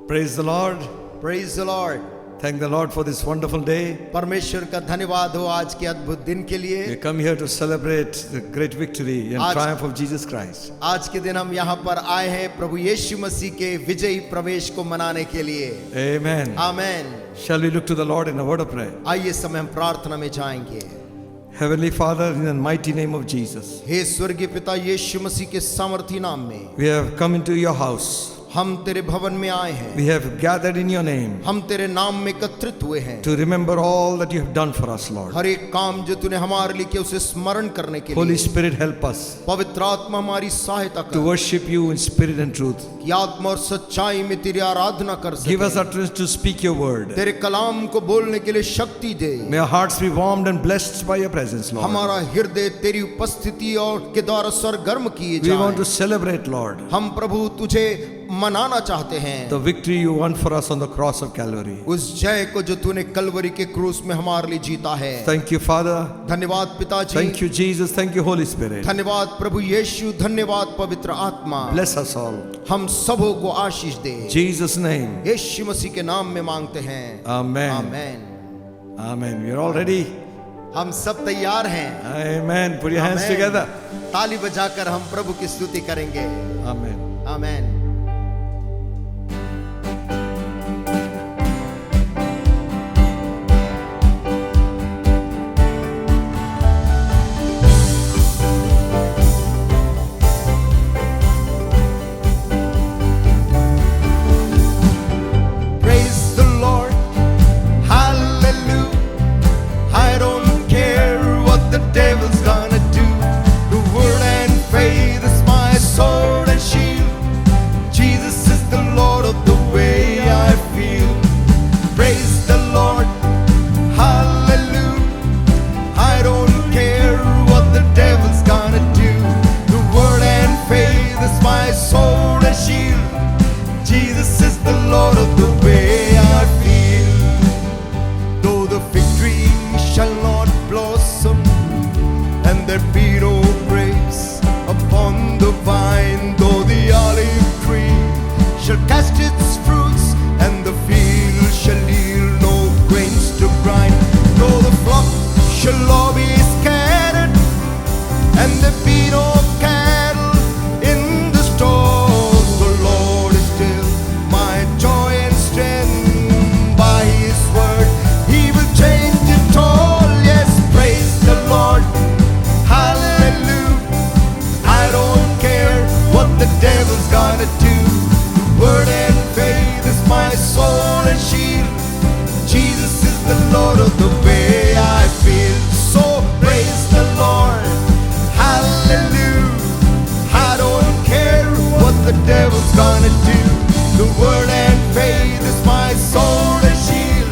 Praise the Lord. Praise the Lord. Thank the Lord for this wonderful day. परमेश्वर का धन्यवाद हो आज के अद्भुत दिन के लिए। We come here to celebrate the great victory and triumph of Jesus Christ. आज के दिन हम यहाँ पर आए हैं प्रभु यीशु मसीह के विजयी प्रवेश को मनाने के लिए। Amen. Amen. Shall we look to the Lord in a word of prayer? आइए समय हम प्रार्थना में जाएंगे। Heavenly Father, in the mighty name of Jesus, हे स्वर्गीय पिता यीशु मसीह के सामर्थी नाम में we have come into your house. हम तेरे भवन में आए हैं। We have gathered in your name हम तेरे नाम में एकत्रित हुए हैं to remember all that you have done for us, Lord. हर एक काम जो तूने हमारे लिए किया उसे स्मरण करने के Holy लिए। Spirit, help us पवित्र आत्मा हमारी सहायता to कर worship you in spirit and truth. कि आत्मा और सच्चाई में तेरी आराधना कर Give us सके। utterance to speak your word. तेरे कलाम को बोलने के लिए शक्ति दे। May our hearts be warmed and blessed by your presence, Lord. हमारा हृदय तेरी उपस्थिति और के द्वारा सरगर्म किए We want to जाएं। celebrate, Lord, हम प्रभु तुझे मनाना चाहते हैं the victory you won for us on the cross of Calvary. उस जय को जो तूने कलवरी के क्रूस में हमारे लिए जीता है। Thank you, Father. धन्यवाद पिताजी। Thank you, Jesus. Thank you, Holy Spirit. धन्यवाद प्रभु यीशु। धन्यवाद पवित्र आत्मा। Bless us all. हम सबों को आशीष दे। Jesus' name. यीशु मसीह के नाम में मांगते हैं। Amen. Amen. Amen. We are all ready. हम सब तैयार हैं। Amen. Put your hands amen. together. ताली बजाकर हम प्रभु की स्तुति करेंगे। Amen. Amen. Praise the Lord. Hallelujah. I don't care what the devil's gonna do. The word and faith is my sword and shield. Jesus is the Lord of the way I feel. Praise the Lord. Hallelujah. I don't care what the devil's gonna do. The word and faith is my sword and shield. Jesus is the Lord of the way I feel. Though the fig tree shall not blossom, and there be no grapes upon the vine, though the olive tree shall cast its fruits, and the field shall yield no grains to grind, though the flock shall all be scattered, and there be no cattle in the stalls, the Lord is still my joy and strength. By His word He will change it all. Yes, praise the Lord. Hallelujah. I don't care what the devil's gonna do. The word and faith is my soul and shield. Jesus is the Lord of the way I feel. So praise the Lord. Hallelujah. I don't care what the devil's gonna do. The word and faith is my soul and shield.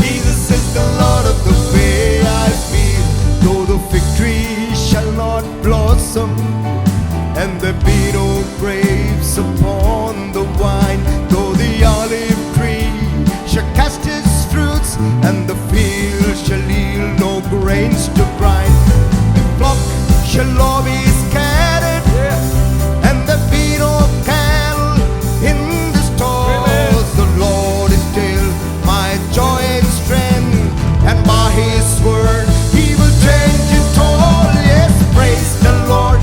Jesus is the Lord of the way I feel. Though the fig tree shall not blossom, and there be no grapes upon the vine, though the olive tree shall cast its fruits, and the field shall yield no grains to grind, the flock shall all be scattered, and there be no cattle in the stalls. The Lord is still my joy and strength, and by His word He will change it all. Yes, praise the Lord.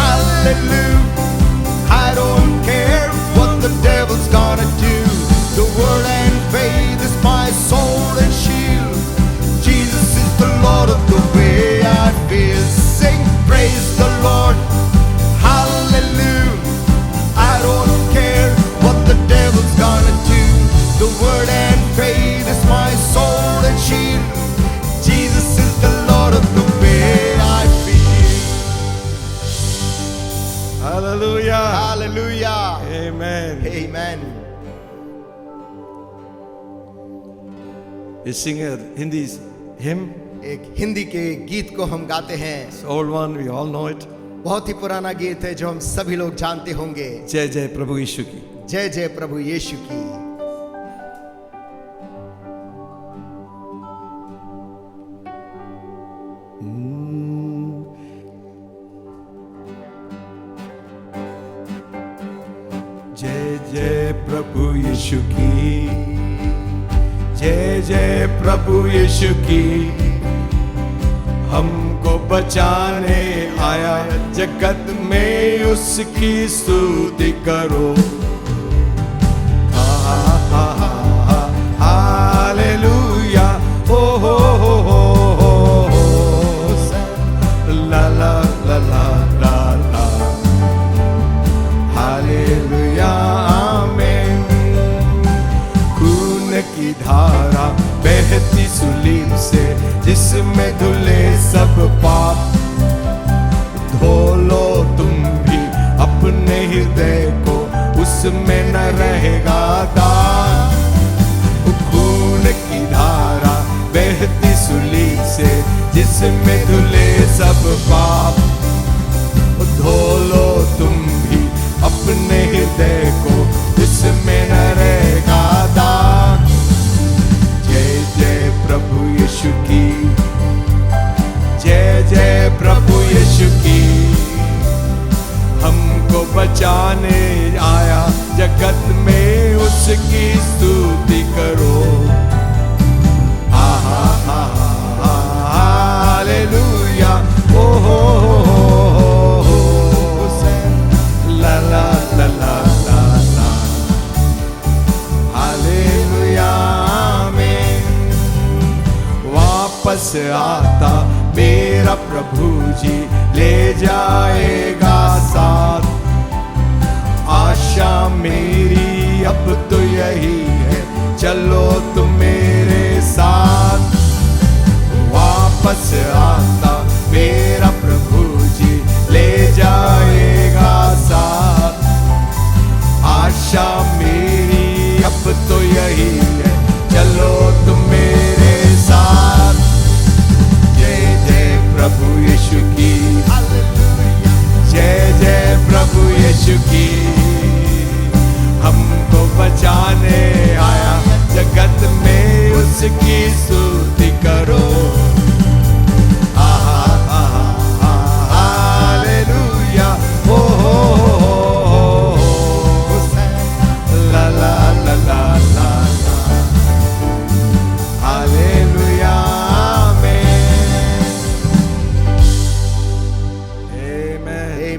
Hallelujah. I don't care what the devil's gonna do. The word and faith is my sword and shield. Jesus is the Lord of the way I feel. Sing, praise the Lord. Hallelujah. I don't care what the devil's gonna do. The word and faith is my sword and shield. Jesus is the Lord of the way I feel. Hallelujah. Hallelujah. Amen. Amen. We sing a Hindi hymn. एक हिंदी के गीत को हम गाते हैं। It's an old one. We all know it. बहुत ही पुराना गीत है जो हम सभी लोग जानते होंगे। जय जय प्रभु यीशु की. जय जय प्रभु यीशु की। जय जय प्रभु यीशु की, जय जय प्रभु यीशु की। हमको बचाने आया जगत में, उसकी स्तुति करो। हालेलुया, ओ हो ला ला ला ला ला ला, हालेलुया आमीन। खून की धारा बहती सुलीम से, जिसमें धुले सब पाप। धो लो तुम भी अपने हृदय को, उसमें न रहेगा दाग। खून की धारा बहती सुलीम से, जिसमें धुले सब पाप। धो लो तुम भी अपने हृदय को, उसमें न रहेगा दाग। जय जय प्रभु यीशु की, जय जय प्रभु यीशु की। हमको बचाने आया जगत में, उसकी स्तुति करो। आहा हा हा, हालेलुया, ओ हो ला ला ला ला ला ला, हालेलुया आमीन। वापस आता मेरा प्रभु जी, ले जाएगा साथ। आशा मेरी अब तो यही है, चलो तुम मेरे साथ। वापस आता मेरा प्रभु जी, ले जाएगा साथ। आशा मेरी अब तो यही है, चलो तुम मेरे साथ। जय जय प्रभु यीशु की, जय जय प्रभु यीशु की। हमको बचाने आया जगत में, उसकी स्तुति करो। आहा आहा, हालेलुया, ओ हो ला ला ला ला ला, हालेलुया आमीन।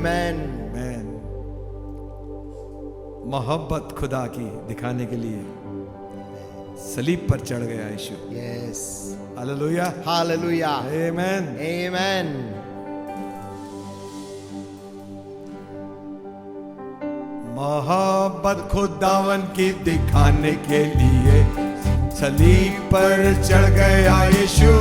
आमीन। मोहब्बत खुदा की दिखाने के लिए सलीब पर चढ़ गया यीशु। Yes. Hallelujah, Hallelujah. आमेन। Amen. मोहब्बत खुदावन की दिखाने के लिए सलीब पर चढ़ गया यीशु।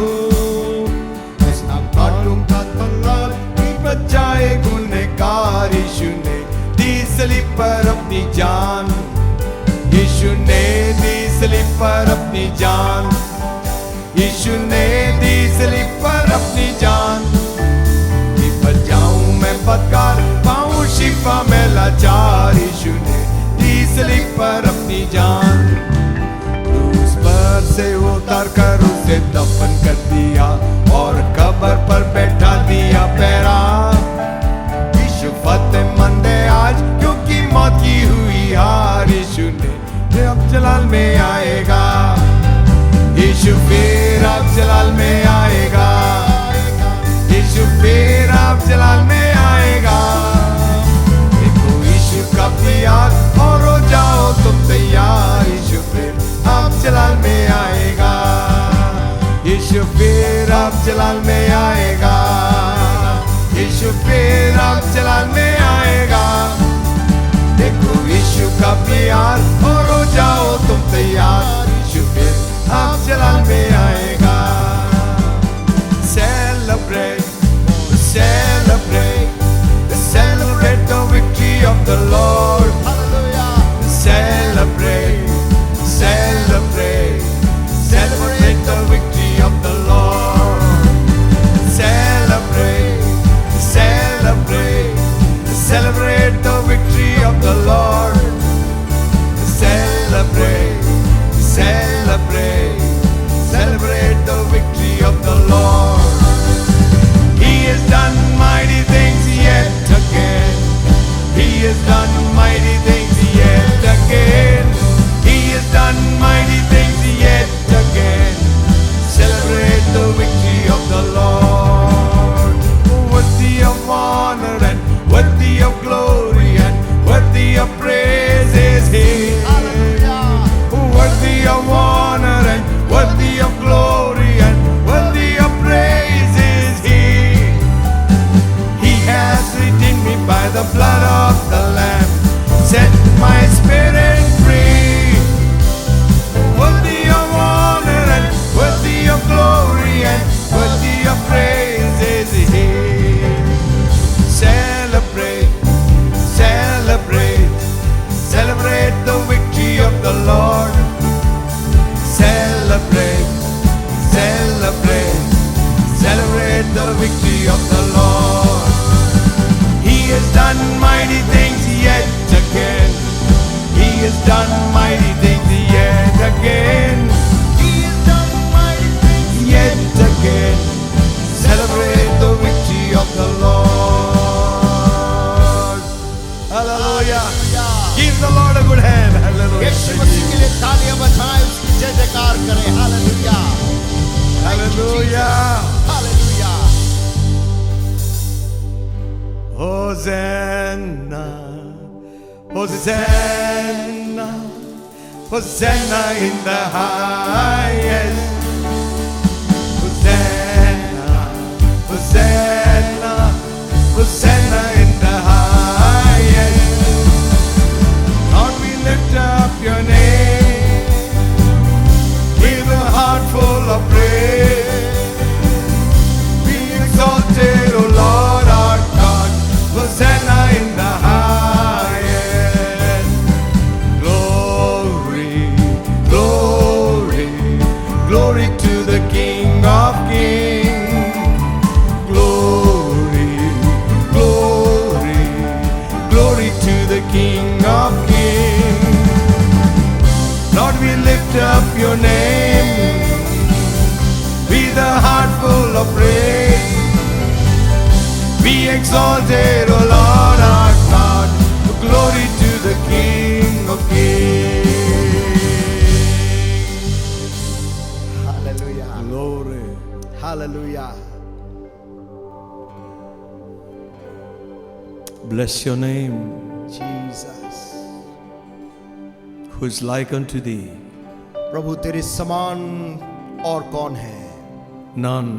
ऐसा काटूंगा तलवार की बचाए गुनहगार, यीशु ने दी सलीब पर अपनी जान। यीशु ने दी सलीब पर अपनी जान। यीशु ने दी सलीब पर अपनी जान। कि बचाऊं मैं बदकार, पाऊं शिफा में लाचार। यीशु ने दी सलीब पर अपनी जान। क्रूस पर से उतार कर उसे दफन कर दिया और कब्र पर बैठा दिया पैरा। यीशु फतेहमंद है आज, क्योंकि मौत की हुई हार। यीशु ने अब जलाल में आएगा। यीशु फिर अब जलाल में आएगा। यीशु फिर अब जलाल में आएगा। देखो यीशु का प्यार और हो जाओ तुम तैयार। यीशु फिर अब जलाल में आएगा। यीशु फिर अब जलाल में आएगा। यीशु फिर अब जलाल में आएगा। देखो यीशु का प्यार और हो जाओ तुम तैयार। यीशु फिर अब जलाल में आएगा। Celebrate, celebrate, celebrate the victory of the Lord. Hallelujah. Celebrate, celebrate, celebrate the victory of the Lord. Celebrate, celebrate, celebrate the victory of the Lord. Celebrate, celebrate, celebrate the victory of the Lord. He has done mighty things yet again. He has done mighty things yet again. of the Lamb set my spirit free. Worthy of honor and worthy of glory and worthy of praise is He. Celebrate, celebrate, celebrate the victory of the Lord. Celebrate, celebrate, celebrate the victory of the Lord. He has done mighty things yet again. He has done mighty things yet again. He has done mighty things yet again. Celebrate the victory of the Lord. Hallelujah. Give the Lord a good hand. Hallelujah. यीशु मसीह के लिए तालियां बजाएं, उसकी जय जयकार करें. Hallelujah. Hallelujah. Hallelujah. Hosanna, Hosanna, Hosanna in the highest. Hosanna, Hosanna, Hosanna in the highest. Lord, we lift up your name with a heart full of praise. Be exalted, O Lord our God. Hosanna in the highest. Glory, glory, glory to the King of Kings. Glory, glory, glory to the King of Kings. Lord, we lift up your name with a heart full of praise. Be exalted, O Lord our God. Glory to the King of Kings. Hallelujah. Glory. Hallelujah. Bless your name, Jesus. who is like unto thee. प्रभु तेरे समान और कौन है? None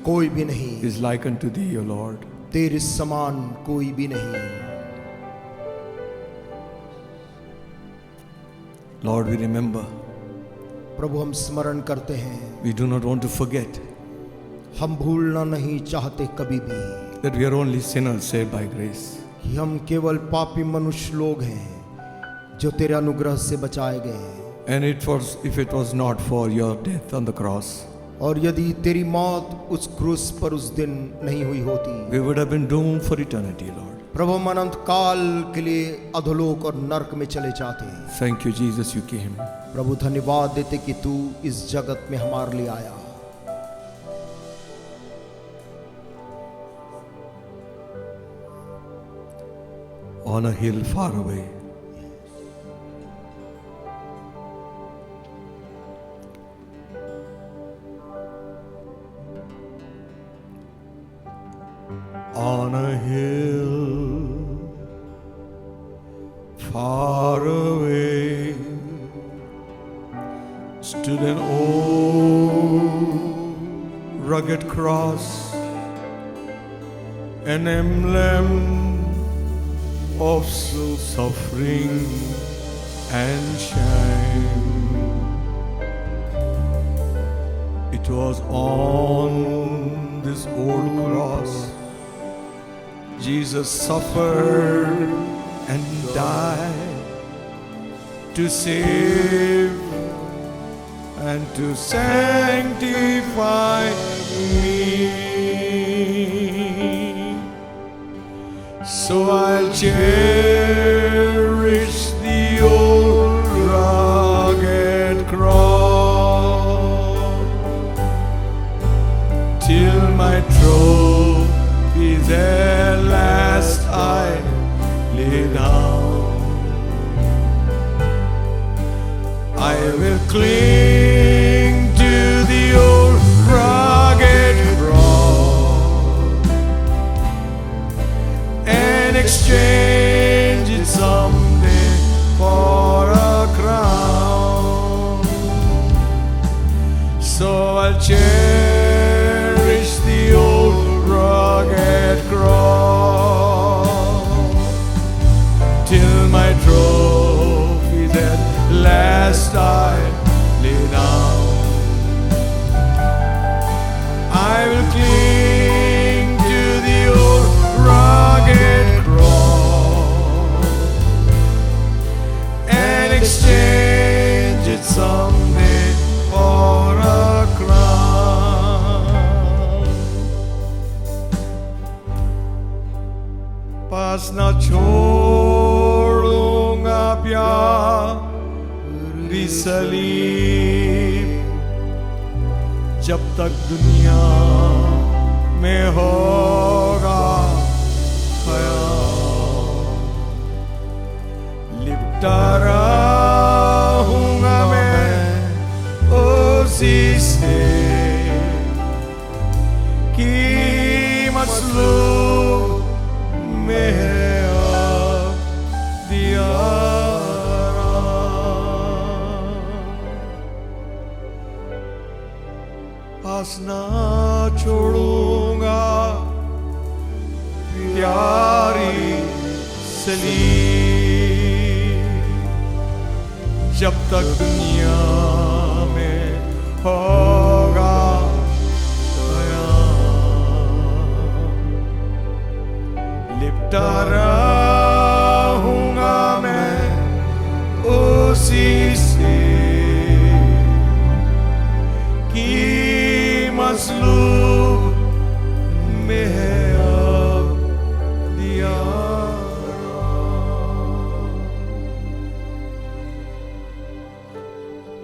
कोई भी नहीं. is like unto thee, O Lord. तेरे समान कोई भी नहीं. Lord, we remember. प्रभु हम स्मरण करते हैं. We do not want to forget हम भूलना नहीं चाहते कभी भी that we are only sinners saved by grace. कि हम केवल पापी मनुष्य लोग हैं जो तेरे अनुग्रह से बचाए गए हैं. And if it was not for your death on the cross, और यदि तेरी मौत उस क्रूस पर उस दिन नहीं हुई होती, we would have been doomed for eternity, Lord. प्रभु हम अनंत काल के लिए अधोलोक और नरक में चले जाते हैं. Thank you, Jesus, you came. प्रभु धन्यवाद देते कि तू इस जगत में हमारे लिए आया. On a hill far away, on a hill far away stood an old rugged cross, an emblem of suffering and shame. It was on this old cross Jesus suffered and died to save and to sanctify me. So I'll cherish the old rugged cross till my trophies at last I lay down. I will cling to the old rugged cross and exchange it someday for a crown. So I'll cherish the old rugged cross. छोड़ूंगा प्यारी सलीब जब तक दुनिया में होगा ख्याल। लिपटा रहूंगा मैं उसी से कि मसलूब में है अब दिया। पास ना छोड़ूंगा प्यारी सलीब जब तक दुनिया में होगा लिपटा रहूंगा मैं उसी से कि मसलूब में है अब दिया।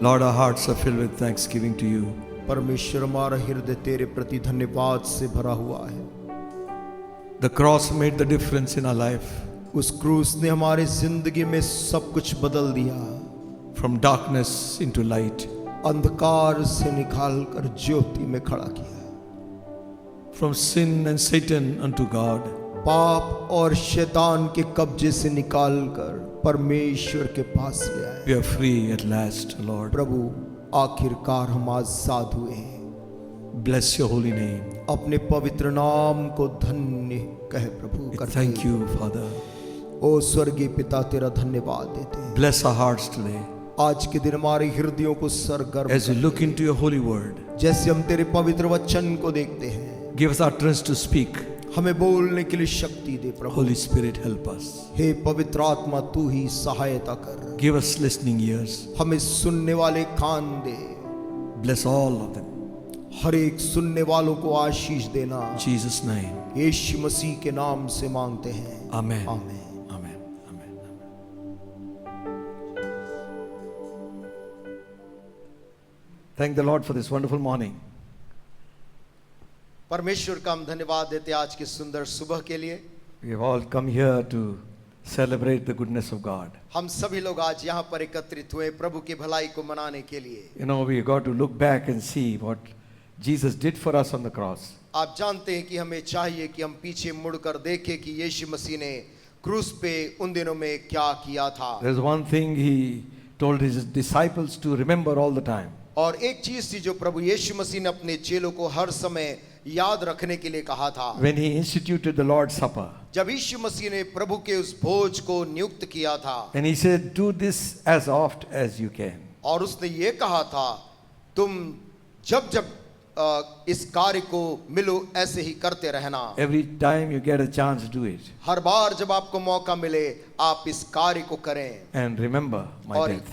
Lord, our hearts are filled with thanksgiving to you. परमेश्वर हमारा हृदय तेरे प्रति धन्यवाद से भरा हुआ है। The cross made the difference in our life. उस क्रूस ने हमारी जिंदगी में सब कुछ बदल दिया। From darkness into light. अंधकार से निकालकर ज्योति में खड़ा किया। From sin and Satan unto God. पाप और शैतान के कब्जे से निकालकर परमेश्वर के पास ले आए। We are free at last, Lord. प्रभु आखिरकार हम आजाद हुए हैं। Bless your holy name. अपने पवित्र नाम को धन्य कहे प्रभु। Thank you, Father. ओ स्वर्गीय पिता तेरा धन्यवाद देते हैं। Bless our hearts today. आज के दिन हमारे हृदयों को सरगर्म as we look into your holy word. जैसे हम तेरे पवित्र वचन को देखते हैं। Give us utterance to speak. हमें बोलने के लिए शक्ति दे प्रभु। Holy Spirit, help us. हे पवित्र आत्मा तू ही सहायता कर। Give us listening ears. हमें सुनने वाले कान दे। Bless all of them. हर एक सुनने वालों को आशीष देना। In Jesus' name. यीशु मसीह के नाम से मांगते हैं। Amen. आमीन। Amen. Amen. Thank the Lord for this wonderful morning. परमेश्वर का हम धन्यवाद देते आज की सुंदर सुबह के लिए। We have all come here to celebrate the goodness of God. हम सभी लोग आज यहाँ पर एकत्रित हुए प्रभु की भलाई को मनाने के लिए। You know, we got to look back and see what Jesus did for us on the cross. आप जानते हैं कि हमें चाहिए कि हम पीछे मुड़कर देखें कि यीशु मसीह ने क्रूस पे उन दिनों में क्या किया था। There's one thing he told his disciples to remember all the time. और एक चीज थी जो प्रभु यीशु मसीह ने अपने चेलों को हर समय याद रखने के लिए कहा था। When he instituted the Lord's Supper. जब यीशु मसीह ने प्रभु के उस भोज को नियुक्त किया था। And he said, do this as oft as you can. और उसने ये कहा था तुम जब जब इस कार्य को मिलो ऐसे ही करते रहना। Every time you get a chance, do it. हर बार जब आपको मौका मिले आप इस कार्य को करें। And remember my और death.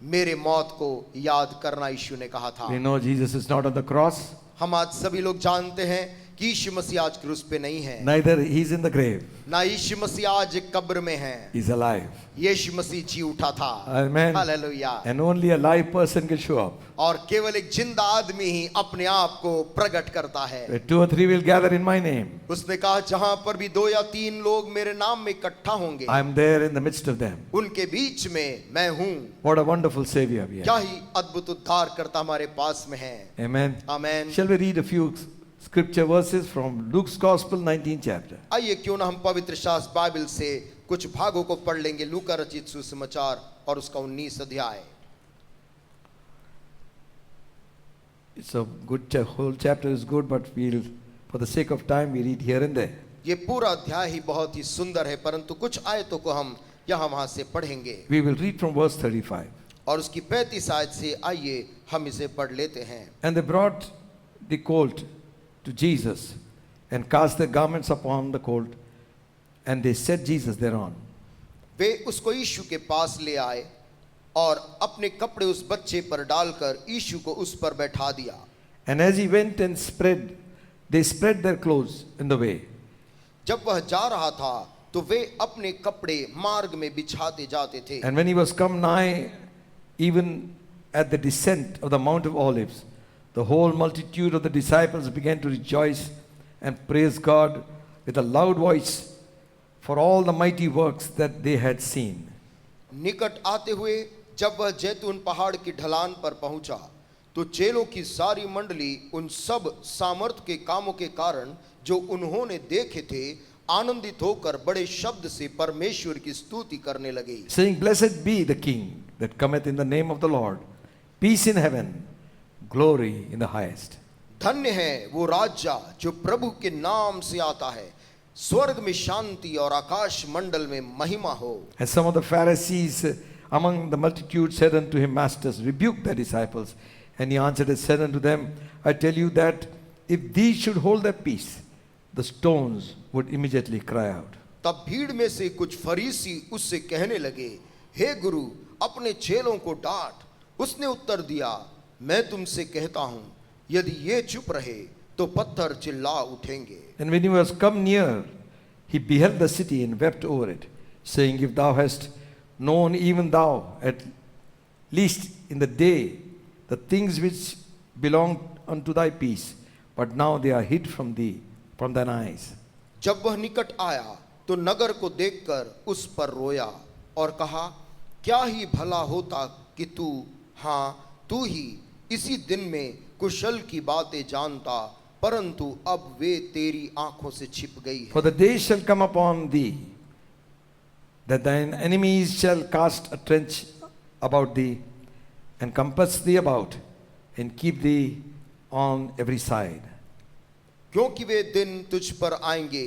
मेरे मौत को याद करना यीशु ने कहा था। We know Jesus is not on the cross. हम आज सभी लोग जानते हैं कि यीशु मसीह आज क्रूस पे नहीं है। Neither he is in the grave. ना यीशु मसीह आज एक कब्र में है। He is alive. यीशु मसीह जी उठा था। Amen. Hallelujah. And only a live person can show up. और केवल एक जिंदा आदमी ही अपने आप को प्रकट करता है। Where 2 or 3 will gather in my name. उसने कहा जहां पर भी 2 या 3 लोग मेरे नाम में इकट्ठा होंगे I am there in the midst of them. उनके बीच में मैं हूँ। What a wonderful Savior we क्या have. ही अद्भुत उद्धार करता हमारे पास में है। Amen. Amen. Shall we read a few scripture verses from Luke's Gospel, 19th chapter? आइए क्यों ना हम पवित्र शास्त्र बाइबल से कुछ भागों को पढ़ लेंगे। लूका रचित सुसमाचार और उसका 19 अध्याय। It's a good whole chapter is good, but we'll, for the sake of time, we read here and there. ये पूरा अध्याय ही बहुत ही सुंदर है परंतु कुछ आयतों को हम यहाँ वहां से पढ़ेंगे। We will read from verse 35. और उसकी 35 आयत से आइए हम इसे पढ़ लेते हैं। And they brought the colt to Jesus and cast their garments upon the colt, and they set Jesus thereon. वे उसको यीशु के पास ले आए और अपने कपड़े उस बच्चे पर डालकर यीशु को उस पर बैठा दिया। And as he went and they spread their clothes in the way. जब वह जा रहा था तो वे अपने कपड़े मार्ग में बिछाते जाते थे। And when he was come nigh, even at the descent of the Mount of Olives, the whole multitude of the disciples began to rejoice and praise God with a loud voice for all the mighty works that they had seen. निकट आते हुए जब वह जैतून पहाड़ की ढलान पर पहुंचा, तो चेलों की सारी मंडली उन सब सामर्थ के कामों के कारण जो उन्होंने देखे थे आनंदित होकर बड़े शब्द से परमेश्वर की स्तुति करने लगे, saying, Blessed be the King that cometh in the name of the Lord, peace in heaven, glory in the highest. धन्य है वो राजा जो प्रभु के नाम से आता है, स्वर्ग में शांति और आकाश मंडल में महिमा हो। And some of the Pharisees among the multitude said unto him, Masters, rebuke the disciples. And he answered and said unto them, I tell you that if these should hold their peace, the stones would immediately cry out. तब भीड़ में से कुछ फरीसी उससे कहने लगे, हे गुरु, अपने चेलों को डांट। उसने उत्तर दिया, मैं तुमसे कहता हूँ, यदि ये चुप रहे तो पत्थर चिल्ला उठेंगे। And when he was come near, he beheld the city and wept over it, saying, If thou hast known, even thou, at least in the day, the things which belong unto thy peace, but now they are hid from thee, from thine eyes. जब वह निकट आया तो नगर को देखकर उस पर रोया और कहा, क्या ही भला होता कि तू ही इसी दिन में कुशल की बातें जानता, परंतु अब वे तेरी आंखों से छिप गई है। For the days shall come upon thee, that thine enemies shall cast a trench about thee, and compass thee about, and keep thee on every side. क्योंकि वे दिन तुझ पर आएंगे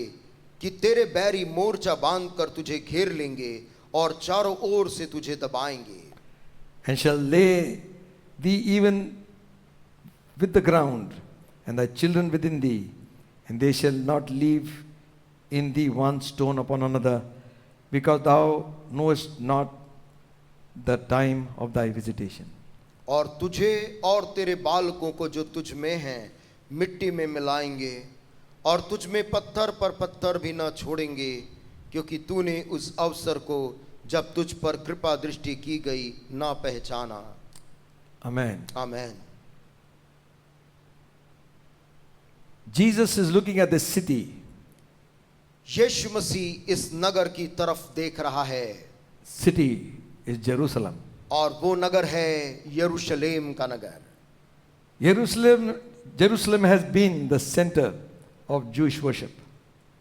कि तेरे बैरी मोर्चा बांधकर तुझे घेर लेंगे और चारों ओर से तुझे दबाएंगे। And shall lay thee even with the ground, and thy children within thee, and they shall not leave in thee one stone upon another, because thou knowest not the time of thy visitation. और तुझे और तेरे बालकों को जो तुझ में हैं मिट्टी में मिलाएंगे, और तुझ में पत्थर पर पत्थर भी न छोड़ेंगे, क्योंकि तूने उस अवसर को जब तुझ पर कृपा दृष्टि की गई ना पहचाना। Amen. Amen. Jesus is looking at this city. यीशु मसीह इस नगर की तरफ देख रहा है। City is Jerusalem. और वो नगर है यरूशलेम का नगर। Jerusalem has been the center of Jewish worship.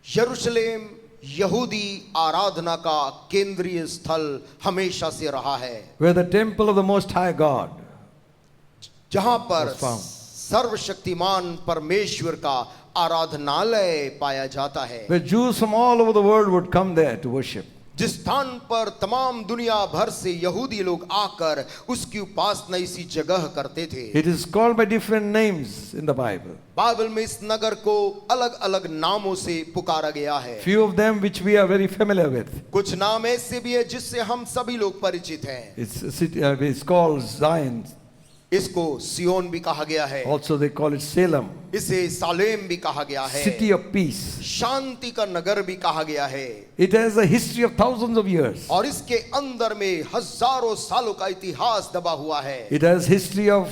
यरूशलेम यहूदी आराधना का केंद्रीय स्थल हमेशा से रहा है, Where the temple of the Most High God जहां पर was found. सर्वशक्तिमान परमेश्वर का आराधनालय पाया जाता है, Where Jews from all over the world would come there to worship. जिस स्थान पर तमाम दुनिया भर से यहूदी लोग आकर उसकी उपासना इसी जगह करते थे। It is called by different names in the Bible. Bible में इस नगर को अलग अलग नामों से पुकारा गया है। Few of them which we are very familiar with. कुछ नाम ऐसे भी है जिससे हम सभी लोग परिचित हैं। It's called Zion. इसको सियोन भी कहा गया है, Also they call it Salem. इसे सालेम भी कहा गया है, City of Peace. शांति का नगर भी कहा गया है। It has a history of thousands of years. और इसके अंदर में हजारों सालों का इतिहास दबा हुआ है। It has history of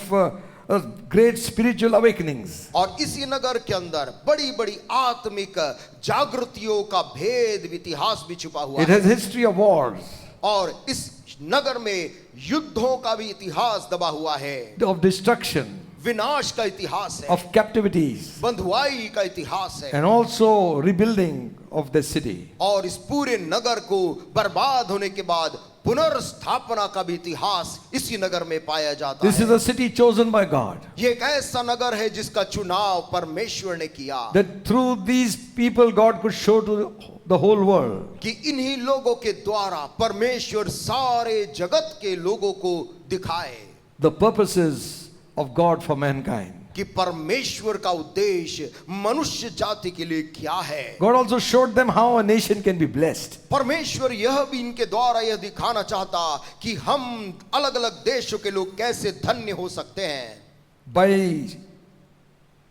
great spiritual awakenings. और इसी नगर के अंदर बड़ी बड़ी आत्मिक जागृतियों का भेद इतिहास भी छुपा हुआ It है। has history of wars, और इस नगर में युद्धों का भी इतिहास दबा हुआ है, of destruction, विनाश का इतिहास है, of captivities, बंधुआई का इतिहास है, and also rebuilding of the city. और इस पूरे नगर को बर्बाद होने के बाद पुनर्स्थापना का भी इतिहास इसी नगर में पाया जाता This है। is a city chosen by God. ये एक ऐसा नगर है जिसका चुनाव परमेश्वर ने किया, That through these people God could show to the whole world कि इन्हीं लोगों के द्वारा परमेश्वर सारे जगत के लोगों को दिखाए the purposes of God for mankind. कि परमेश्वर का उद्देश्य मनुष्य जाति के लिए क्या है। God also showed them how a nation can be blessed. परमेश्वर यह भी इनके द्वारा यह दिखाना चाहता कि हम अलग अलग देशों के लोग कैसे धन्य हो सकते हैं, By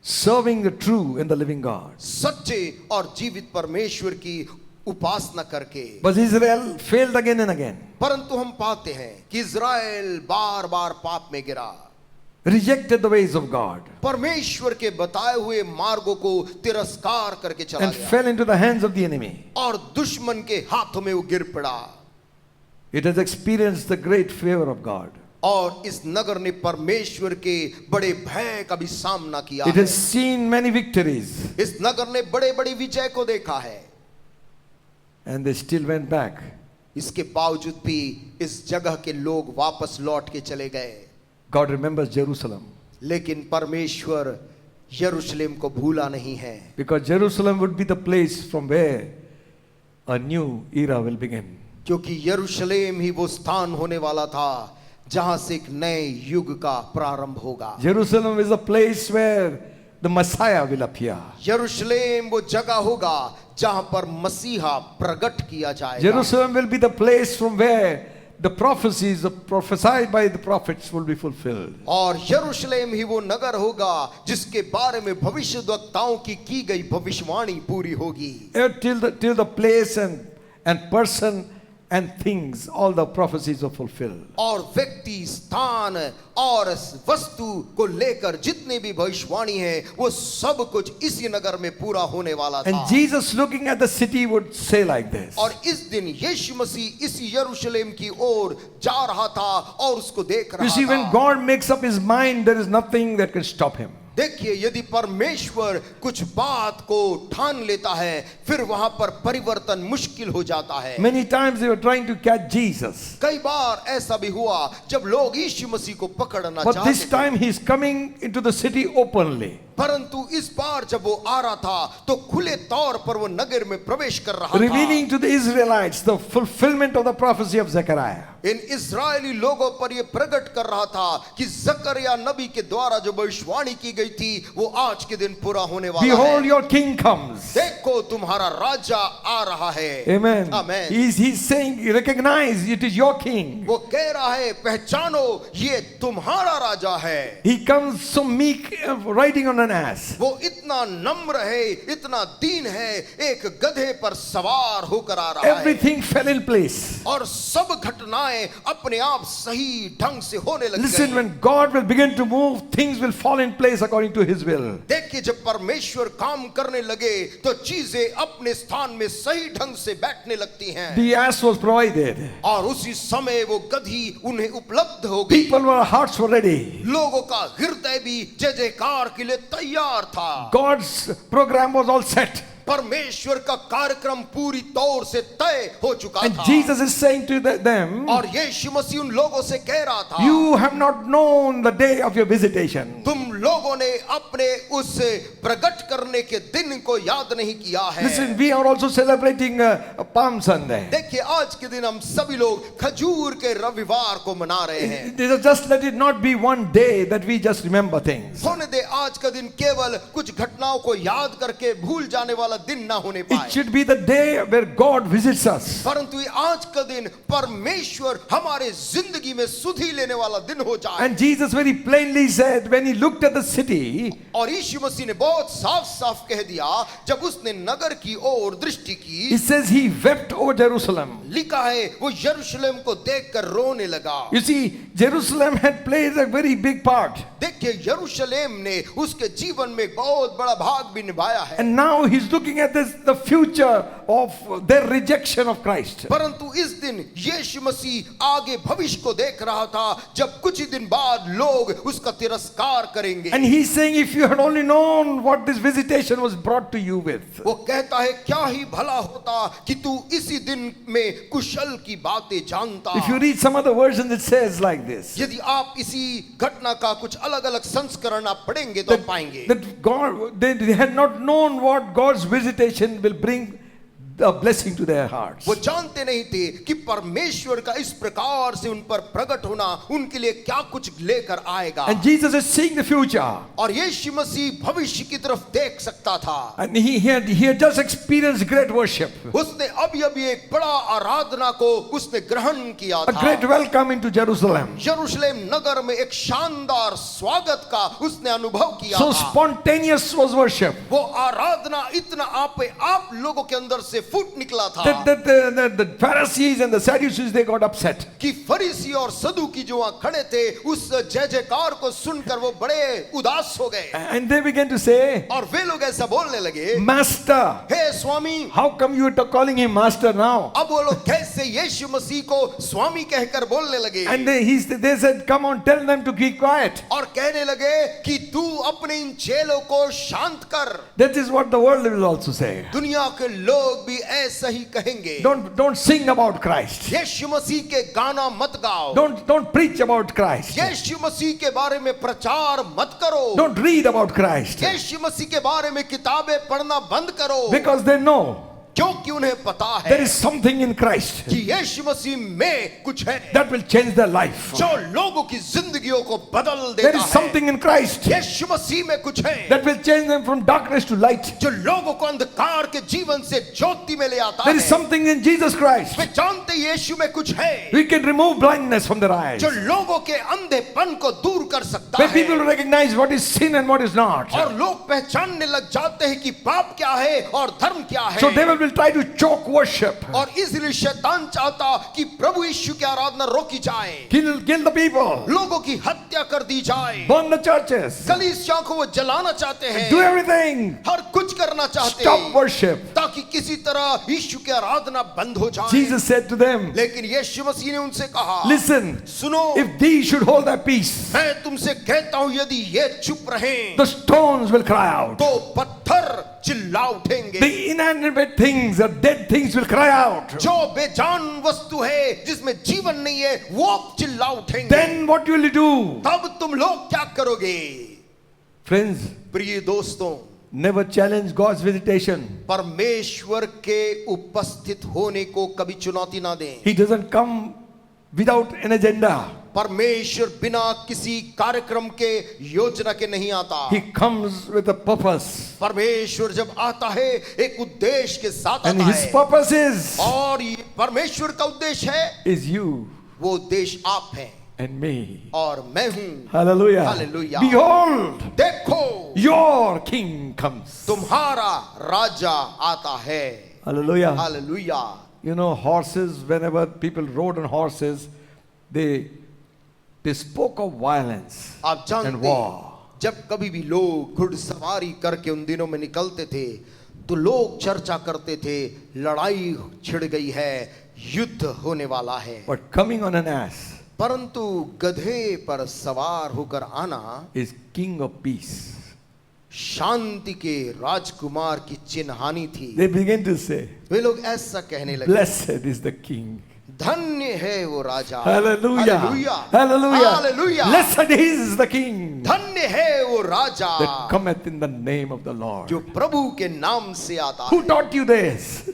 serving the true and the living God. सच्चे और जीवित परमेश्वर की उपासना करके। But Israel failed again and again, परंतु हम पाते हैं कि इज़राइल बार बार पाप में गिरा, rejected the ways of God, परमेश्वर के बताए हुए मार्गों को तिरस्कार करके चला and गया fell into the hands of the enemy. और दुश्मन के हाथों में वो गिर पड़ा। It has experienced the great favor of God. और इस नगर ने परमेश्वर के बड़े भय का भी सामना किया It है। has seen many victories, इस नगर ने बड़े बड़े विजय को देखा है, and they still went back. इसके बावजूद भी इस जगह के लोग वापस लौट के चले गए। God remembers Jerusalem, लेकिन परमेश्वर यरूशलेम को भूला नहीं है, because Jerusalem would be the place from where a new era will begin. क्योंकि यरूशलेम ही वो स्थान होने वाला था जहां से एक नए युग का प्रारंभ होगा। Jerusalem is a place where the Messiah will appear. यरूशलेम वो जगह होगा जहां पर मसीहा प्रकट किया जाएगा। Jerusalem will be the place from where the prophecies prophesied by the prophets will be fulfilled. और यरूशलेम ही वो नगर होगा जिसके बारे में भविष्यद्वक्ताओं की गई भविष्यवाणी पूरी होगी। Till the place and person and things, all the prophecies are fulfilled. और व्यक्ति, स्थान और वस्तु को लेकर जितने भी भविष्यवाणी है वो सब कुछ इसी नगर में पूरा होने वाला था। And Jesus, looking at the city, would say like this. और इस दिन यीशु मसीह इसी यरूशलेम की ओर जा रहा था और उसको देख रहा You see, when था। God makes up his mind, there is nothing that can stop him. देखिए, यदि परमेश्वर कुछ बात को ठान लेता है फिर वहां पर परिवर्तन मुश्किल हो जाता है। Many times they were trying to catch Jesus, कई बार ऐसा भी हुआ जब लोग यीशु मसीह को पकड़ना but चाहते this थे, time he is coming into the city openly. परंतु इस बार जब वो आ रहा था तो खुले तौर पर वो नगर में प्रवेश कर रहा था, Revealing to the Israelites the fulfillment of the prophecy of Zechariah. इन इस्राएली लोगों पर ये प्रकट कर रहा था कि जकरिया नबी के द्वारा जो भविष्यवाणी की गई थी वो आज के दिन पूरा होने वाला Behold, है। your king comes. देखो तुम्हारा राजा आ रहा है। Amen. Amen. He's saying, recognize it is your king. वो कह रहा है पहचानो ये तुम्हारा राजा है। He comes so meek, riding on an ass. वो इतना नम्र है, इतना दीन है, एक गधे पर सवार होकर आ रहा है। Everything fell in place. और सब घटनाएं अपने आप सही ढंग से होने लग Listen, गई। when God will begin to move, things will fall in place according to his will. देखिए, जब परमेश्वर काम करने लगे तो चीजें अपने स्थान में सही ढंग से बैठने लगती हैं। The ass was provided. और उसी समय वो गधी उन्हें उपलब्ध हो गई। People were, hearts were ready. लोगों का हृदय भी जय जयकार के लिए तैयार था। God's program was all set. परमेश्वर का कार्यक्रम पूरी तौर से तय हो चुका And था। Jesus is saying to them, और यीशु मसीह उन लोगों से कह रहा था, you have not known the day of your visitation. तुम लोगों ने अपने उस प्रकट करने के दिन को याद नहीं किया है। Listen, we are also celebrating Palm Sunday. देखिए, आज के दिन हम सभी लोग खजूर के रविवार को मना रहे हैं। Just let it not be one day that we just remember things. होने दे आज का दिन केवल कुछ घटनाओं को याद करके भूल जाने वाला दिन ना होने पाए। It should be the day where God visits us. परंतु ये आज का दिन परमेश्वर हमारे जिंदगी में सुधि लेने वाला दिन हो जाए। And Jesus very plainly said, when he looked at the city, और यीशु मसीह ने बहुत साफ साफ कह दिया जब उसने नगर की ओर दृष्टि की, he says he wept over Jerusalem. लिखा है वो यरूशलेम को देखकर रोने लगा। You see, Jerusalem had played a very big part. देखिए, यरूशलेम ने उसके जीवन में बहुत बड़ा भाग भी निभाया है। And now he's looking at this, the future of their rejection of Christ. परंतु इस दिन यीशु मसीह आगे भविष्य को देख रहा था जब कुछ ही दिन बाद लोग उसका तिरस्कार करेंगे। And he's saying, if you had only known what this visitation was brought to you with. वो कहता है क्या ही भला होता कि तू इसी दिन में कुशल की बातें जानता। If you read some other versions, it says like this. यदि आप इसी घटना का कुछ अलग अलग संस्करण आप पढ़ेंगे तो पाएंगे That God, they had not known what God's visitation will bring a blessing to their hearts. वो जानते नहीं थे कि परमेश्वर का इस प्रकार से उन पर प्रकट होना उनके लिए क्या कुछ लेकर आएगा। And Jesus is seeing the future. और यीशु मसीह भविष्य की तरफ देख सकता था। And he had just experienced great worship. उसने अभी एक बड़ा आराधना को उसने ग्रहण किया A था। great welcome into Jerusalem. यरूशलेम नगर में एक शानदार स्वागत का उसने अनुभव किया So था। spontaneous was worship. वो आराधना इतना आप लोगों के अंदर से से फूट निकला था the Pharisees and the Sadducees, they got upset. कि फरीसी और सदूकी जो वहां खड़े थे उस जय जयकार को सुनकर वो बड़े उदास हो गए And they began to say, और वे लोग ऐसा बोलने लगे, Master, hey Swami, how come you are calling him Master now? अब वो लोग कैसे यीशु मसीह को स्वामी कहकर बोलने लगे And they said, come on, tell them to keep quiet. और कहने लगे कि तू अपने इन चेलों को शांत कर। That is what the world will also say. दुनिया के लोग भी ऐसा ही कहेंगे। Don't sing about Christ. यीशु मसीह के गाना मत गाओ। Don't preach about Christ. यीशु मसीह के बारे में प्रचार मत करो। Don't read about Christ. यीशु मसीह के बारे में किताबें पढ़ना बंद करो। Because they know क्योंकि उन्हें पता है there is something in Christ कि यीशु मसीह में कुछ है that will change their life. जो लोगों की जिंदगियों को बदल देता There is है। something in Christ यीशु मसीह में कुछ है that will change them from darkness to light. जो लोगों को अंधकार के जीवन से ज्योति में ले आता There है। is something in Jesus Christ. वे जानते यीशु में कुछ है We can remove blindness from their eyes. जो लोगों के अंधेपन को दूर कर सकता Where है people recognize what is sin and what is not. और लोग पहचानने लग जाते हैं कि पाप क्या है और धर्म क्या है। So devil will try to choke worship. और इसलिए शैतान चाहता कि प्रभु यीशु की आराधना रोकी जाए, Kill the people. लोगों की हत्या कर दी जाए, Burn the churches. कलीसियाओं को वो जलाना चाहते हैं, Do everything. हर कुछ करना चाहते Stop हैं worship. ताकि किसी तरह यीशु की आराधना बंद हो जाए। Jesus said to them, लेकिन यीशु मसीह ने उनसे कहा, listen, सुनो, if these should hold their peace, मैं तुमसे कहता हूं यदि ये चुप रहें the stones will cry out. तो पत्थर चिल्ला उठेंगे। The inanimate things, the dead things will cry out. जो बेजान वस्तु है जिसमें जीवन नहीं है वो चिल्ला उठेंगे। Then what will you do? तब तुम लोग क्या करोगे? Friends, प्रिय दोस्तों, never challenge God's visitation. परमेश्वर के उपस्थित होने को कभी चुनौती ना दें। He doesn't come without an agenda. परमेश्वर बिना किसी कार्यक्रम के योजना के नहीं आता। He comes with a purpose. परमेश्वर जब आता है एक उद्देश्य के साथ And आता his है purpose is और ये परमेश्वर का उद्देश्य है you वो उद्देश्य आप हैं and me. और मैं हूं। Hallelujah. Hallelujah. Behold, देखो your king comes. तुम्हारा राजा आता है। Hallelujah. Hallelujah. You know, horses, whenever people rode on horses, they spoke of violence आप जानते and हैं war. जब कभी भी लोग घुड़सवारी करके उन दिनों में निकलते थे तो लोग चर्चा करते थे लड़ाई छिड़ गई है, युद्ध होने वाला है। But coming on an ass परंतु गधे पर सवार होकर आना is king of peace. शांति के राजकुमार की चिन्हानी थी। They begin to say, वे लोग ऐसा कहने लगे, blessed is the king. धन्य है वो राजा। Hallelujah. Hallelujah. Hallelujah. Hallelujah. Blessed is the king धन्य है वो राजा that cometh in the name of the Lord. जो प्रभु के नाम से आता Who है। taught you this?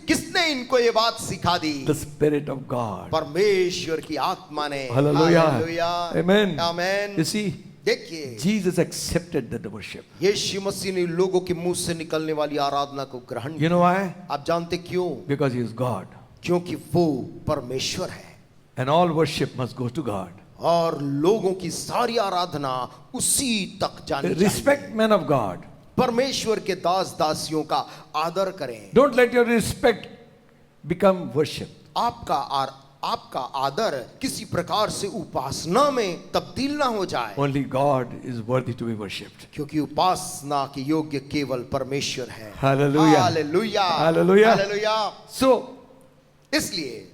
किसने इनको ये बात सिखा दी? The Spirit of God. परमेश्वर की आत्मा ने। Hallelujah. Hallelujah. Amen. Amen. You see, देखिए Jesus accepted the worship. यीशु मसीह ने लोगों के मुंह से निकलने वाली आराधना को ग्रहण You किया। know why? आप जानते क्यों? Because he is God. क्योंकि वो परमेश्वर है And all worship must go to God. और लोगों की सारी आराधना उसी तक जानी चाहिए। Respect men of God. परमेश्वर के दास दासियों का आदर करें। Don't let your respect become worship. आपका आदर किसी प्रकार से उपासना में तब्दील ना हो जाए। Only God is worthy to be worshipped. क्योंकि उपासना के योग्य केवल परमेश्वर है। Hallelujah. Hallelujah. Hallelujah. Hallelujah. So, इसलिए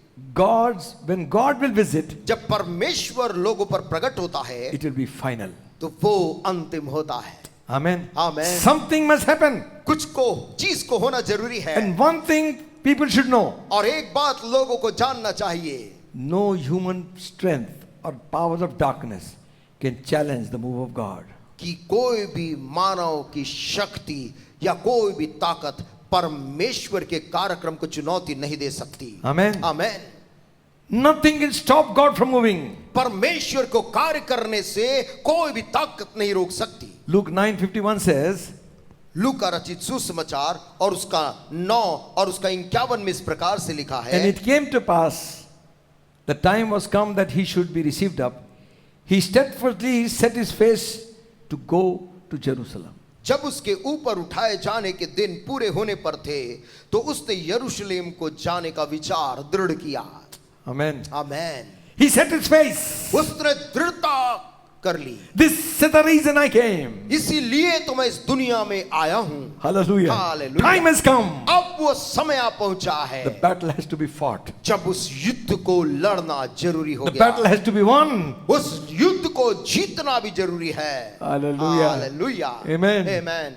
when God will visit, जब परमेश्वर लोगों पर प्रकट होता है it will be final. तो वो अंतिम होता है। Amen. Amen. Something must happen. चीज को होना जरूरी है। And one thing people should know. और एक बात लोगों को जानना चाहिए, No human strength or powers of darkness can challenge the move of God. कि कोई भी मानव की शक्ति या कोई भी ताकत परमेश्वर के कार्यक्रम को चुनौती नहीं दे सकती। Amen. Amen. Nothing can stop God from moving. परमेश्वर को कार्य करने से कोई भी ताकत नहीं रोक सकती। Luke 9:51 says, लूका रचित सुसमाचार और उसका 9 और उसका 51 में इस प्रकार से लिखा है, and it came to pass, the time was come that he should be received up. He steadfastly set his face to go to Jerusalem. जब उसके ऊपर उठाए जाने के दिन पूरे होने पर थे तो उसने यरूशलेम को जाने का विचार दृढ़ किया। Amen. Amen. He set his face. उसने दृढ़ता कर ली। This is the reason I came. इसीलिए तो मैं इस दुनिया में आया हूँ। Hallelujah. Hallelujah. Time has come. अब वो समय आ पहुंचा है The battle has to be fought. जब उस युद्ध को लड़ना जरूरी हो The गया। battle has to be won. उस युद्ध को जीतना भी जरूरी है। Hallelujah. Hallelujah. Amen. Amen.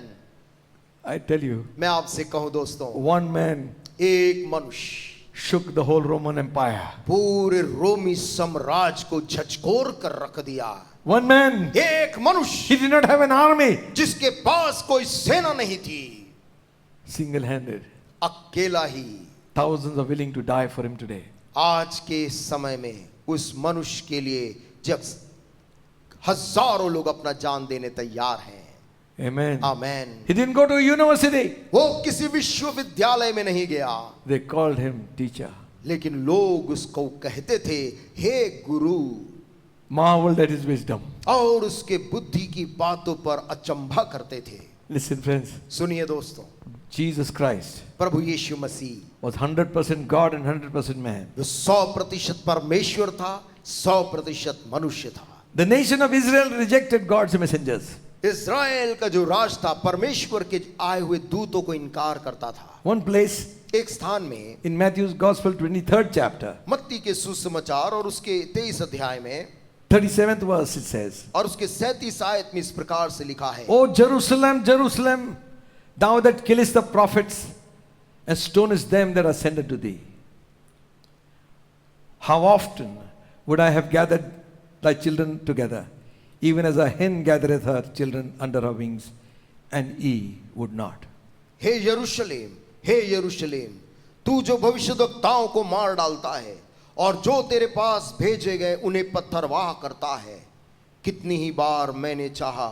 I tell you, मैं आपसे कहूं दोस्तों, one man एक मनुष्य shook the whole Roman Empire. पूरे रोमी साम्राज्य को झकझोर कर रख दिया। One man. एक मनुष्य He did not have an army. जिसके पास कोई सेना नहीं थी, Single-handed. अकेला ही। Thousands are willing to die for him today. आज के समय में उस मनुष्य के लिए जब हजारों लोग अपना जान देने तैयार हैं। Amen. Amen. He didn't go to a university. वो किसी विश्वविद्यालय में नहीं गया, They called him teacher. लेकिन लोग उसको कहते थे हे गुरु, Marveled at his wisdom. और उसके बुद्धि की बातों पर अचंभा करते थे। Listen, friends. सुनिए दोस्तों, Jesus Christ Prabhu Yeshu Masih was 100% God and 100% man. जो 100% परमेश्वर था, 100% मनुष्य था। The nation of Israel rejected God's messengers. इस्राएल का जो राज था परमेश्वर के आए हुए दूतों को इनकार करता था। One place एक स्थान में in Matthew's Gospel 23rd chapter, मत्ती के सुसमाचार और उसके 23 अध्याय में 37th verse it says, और उसके 37 आयत में इस प्रकार से लिखा है, O Jerusalem, Jerusalem, thou that killest the prophets and stonest them that are sent unto thee. How often would I have gathered thy children together, even as a hen gathereth her children under her wings, and ye would not. हे यरूशलेम, हे यरूशलेम, तू जो भविष्यद्वक्ताओं को मार डालता है और जो तेरे पास भेजे गए उन्हें पत्थरवाह करता है, कितनी ही बार मैंने चाहा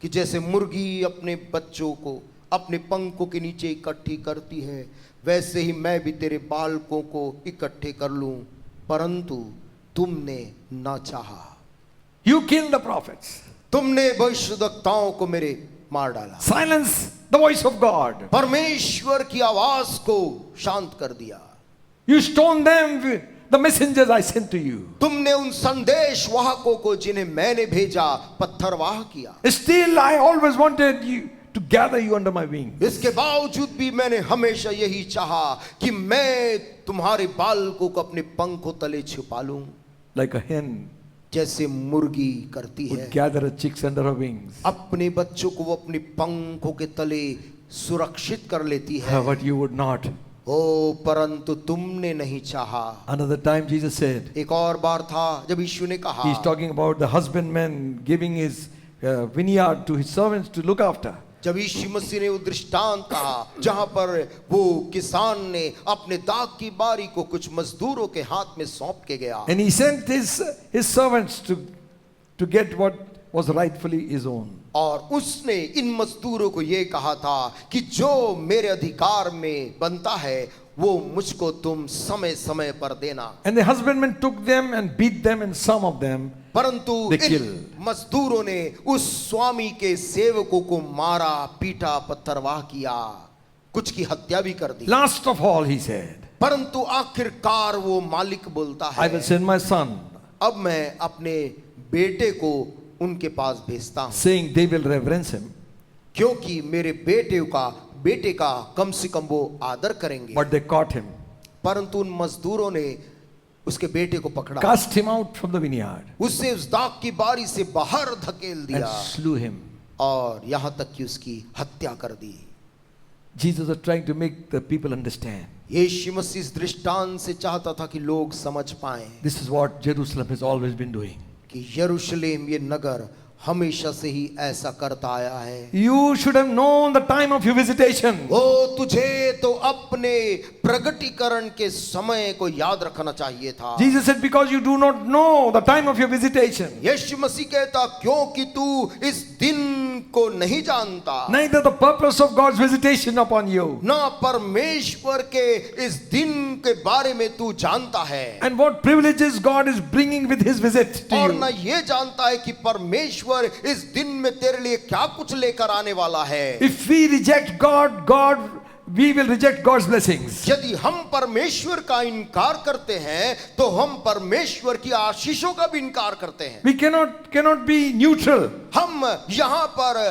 कि जैसे मुर्गी अपने बच्चों को अपने पंखों के नीचे इकट्ठी करती है, वैसे ही मैं भी तेरे बालकों को इकट्ठे कर लूं, परंतु तुमने न चाहा। You killed the prophets. तुमने भविष्यद्वक्ताओं को मेरे मार डाला। Silence the voice of God. परमेश्वर की आवाज को शांत कर दिया। You stoned them, the messengers I sent to you. तुमने उन संदेश वाहकों को जिन्हें मैंने भेजा पत्थरवाह किया। Still I always wanted you to gather you under my wing. इसके बावजूद भी मैंने हमेशा यही चाहा कि मैं तुम्हारे बालकों को अपने पंखों तले छिपा लूं, Like a hen जैसे मुर्गी करती है, would gather her chicks under her wings. अपने बच्चों को वो अपने पंखों के तले सुरक्षित कर लेती है। But you would not. ओ परंतु तुमने नहीं चाहा। Another time Jesus said, एक और बार था जब यीशु ने कहा, he's talking about the husbandman giving his vineyard to his servants to look after. जब यीशु मसीह ने वो दृष्टांत कहा जहां पर वो किसान ने अपने दाख की बारी को कुछ मजदूरों के हाथ में सौंप के गया, And he sent his servants to get what was rightfully his own. और उसने इन मजदूरों को ये कहा था कि जो मेरे अधिकार में बनता है वो मुझको तुम समय समय पर देना। And the husbandman took them and beat them, and some of them परंतु they इन killed. मजदूरों ने उस स्वामी के सेवकों को मारा, पीटा, पत्थरवाह किया, कुछ की हत्या भी कर दी। Last of all, he said, परंतु आखिरकार वो मालिक बोलता I will है, send my son, अब मैं अपने बेटे को उनके पास भेजता हूं, saying they will reverence him. क्योंकि मेरे बेटे का कम से कम वो आदर करेंगे। But they caught him, परंतु उन मजदूरों ने उसके बेटे को पकड़ा, cast him out from the vineyard, उससे उस दाख की बारी से बाहर धकेल and दिया slew him. और यहां तक कि उसकी हत्या कर दी। Jesus was trying to make the people understand. यीशु मसीह इस दृष्टांत से चाहता था कि लोग समझ पाएं This is what Jerusalem has always been doing. कि यरूशलेम ये नगर हमेशा से ही ऐसा करता आया है। You should have known the time of your visitation. ओ तुझे तो अपने प्रगटीकरण के समय को याद रखना चाहिए था। Jesus said, because you do not know the time of your visitation. यीशु मसीह कहता क्योंकि तू इस दिन को नहीं जानता, neither the purpose of God's visitation upon you, ना परमेश्वर के इस दिन के बारे में तू जानता है, and what privileges God is bringing with his visit to और you. ना ये जानता है कि परमेश्वर इस दिन में तेरे लिए क्या कुछ लेकर आने वाला है। If we reject God, we will reject God's blessings. यदि हम परमेश्वर का इनकार करते हैं तो हम परमेश्वर की आशीषों का भी इनकार करते हैं। We cannot be neutral, हम यहाँ पर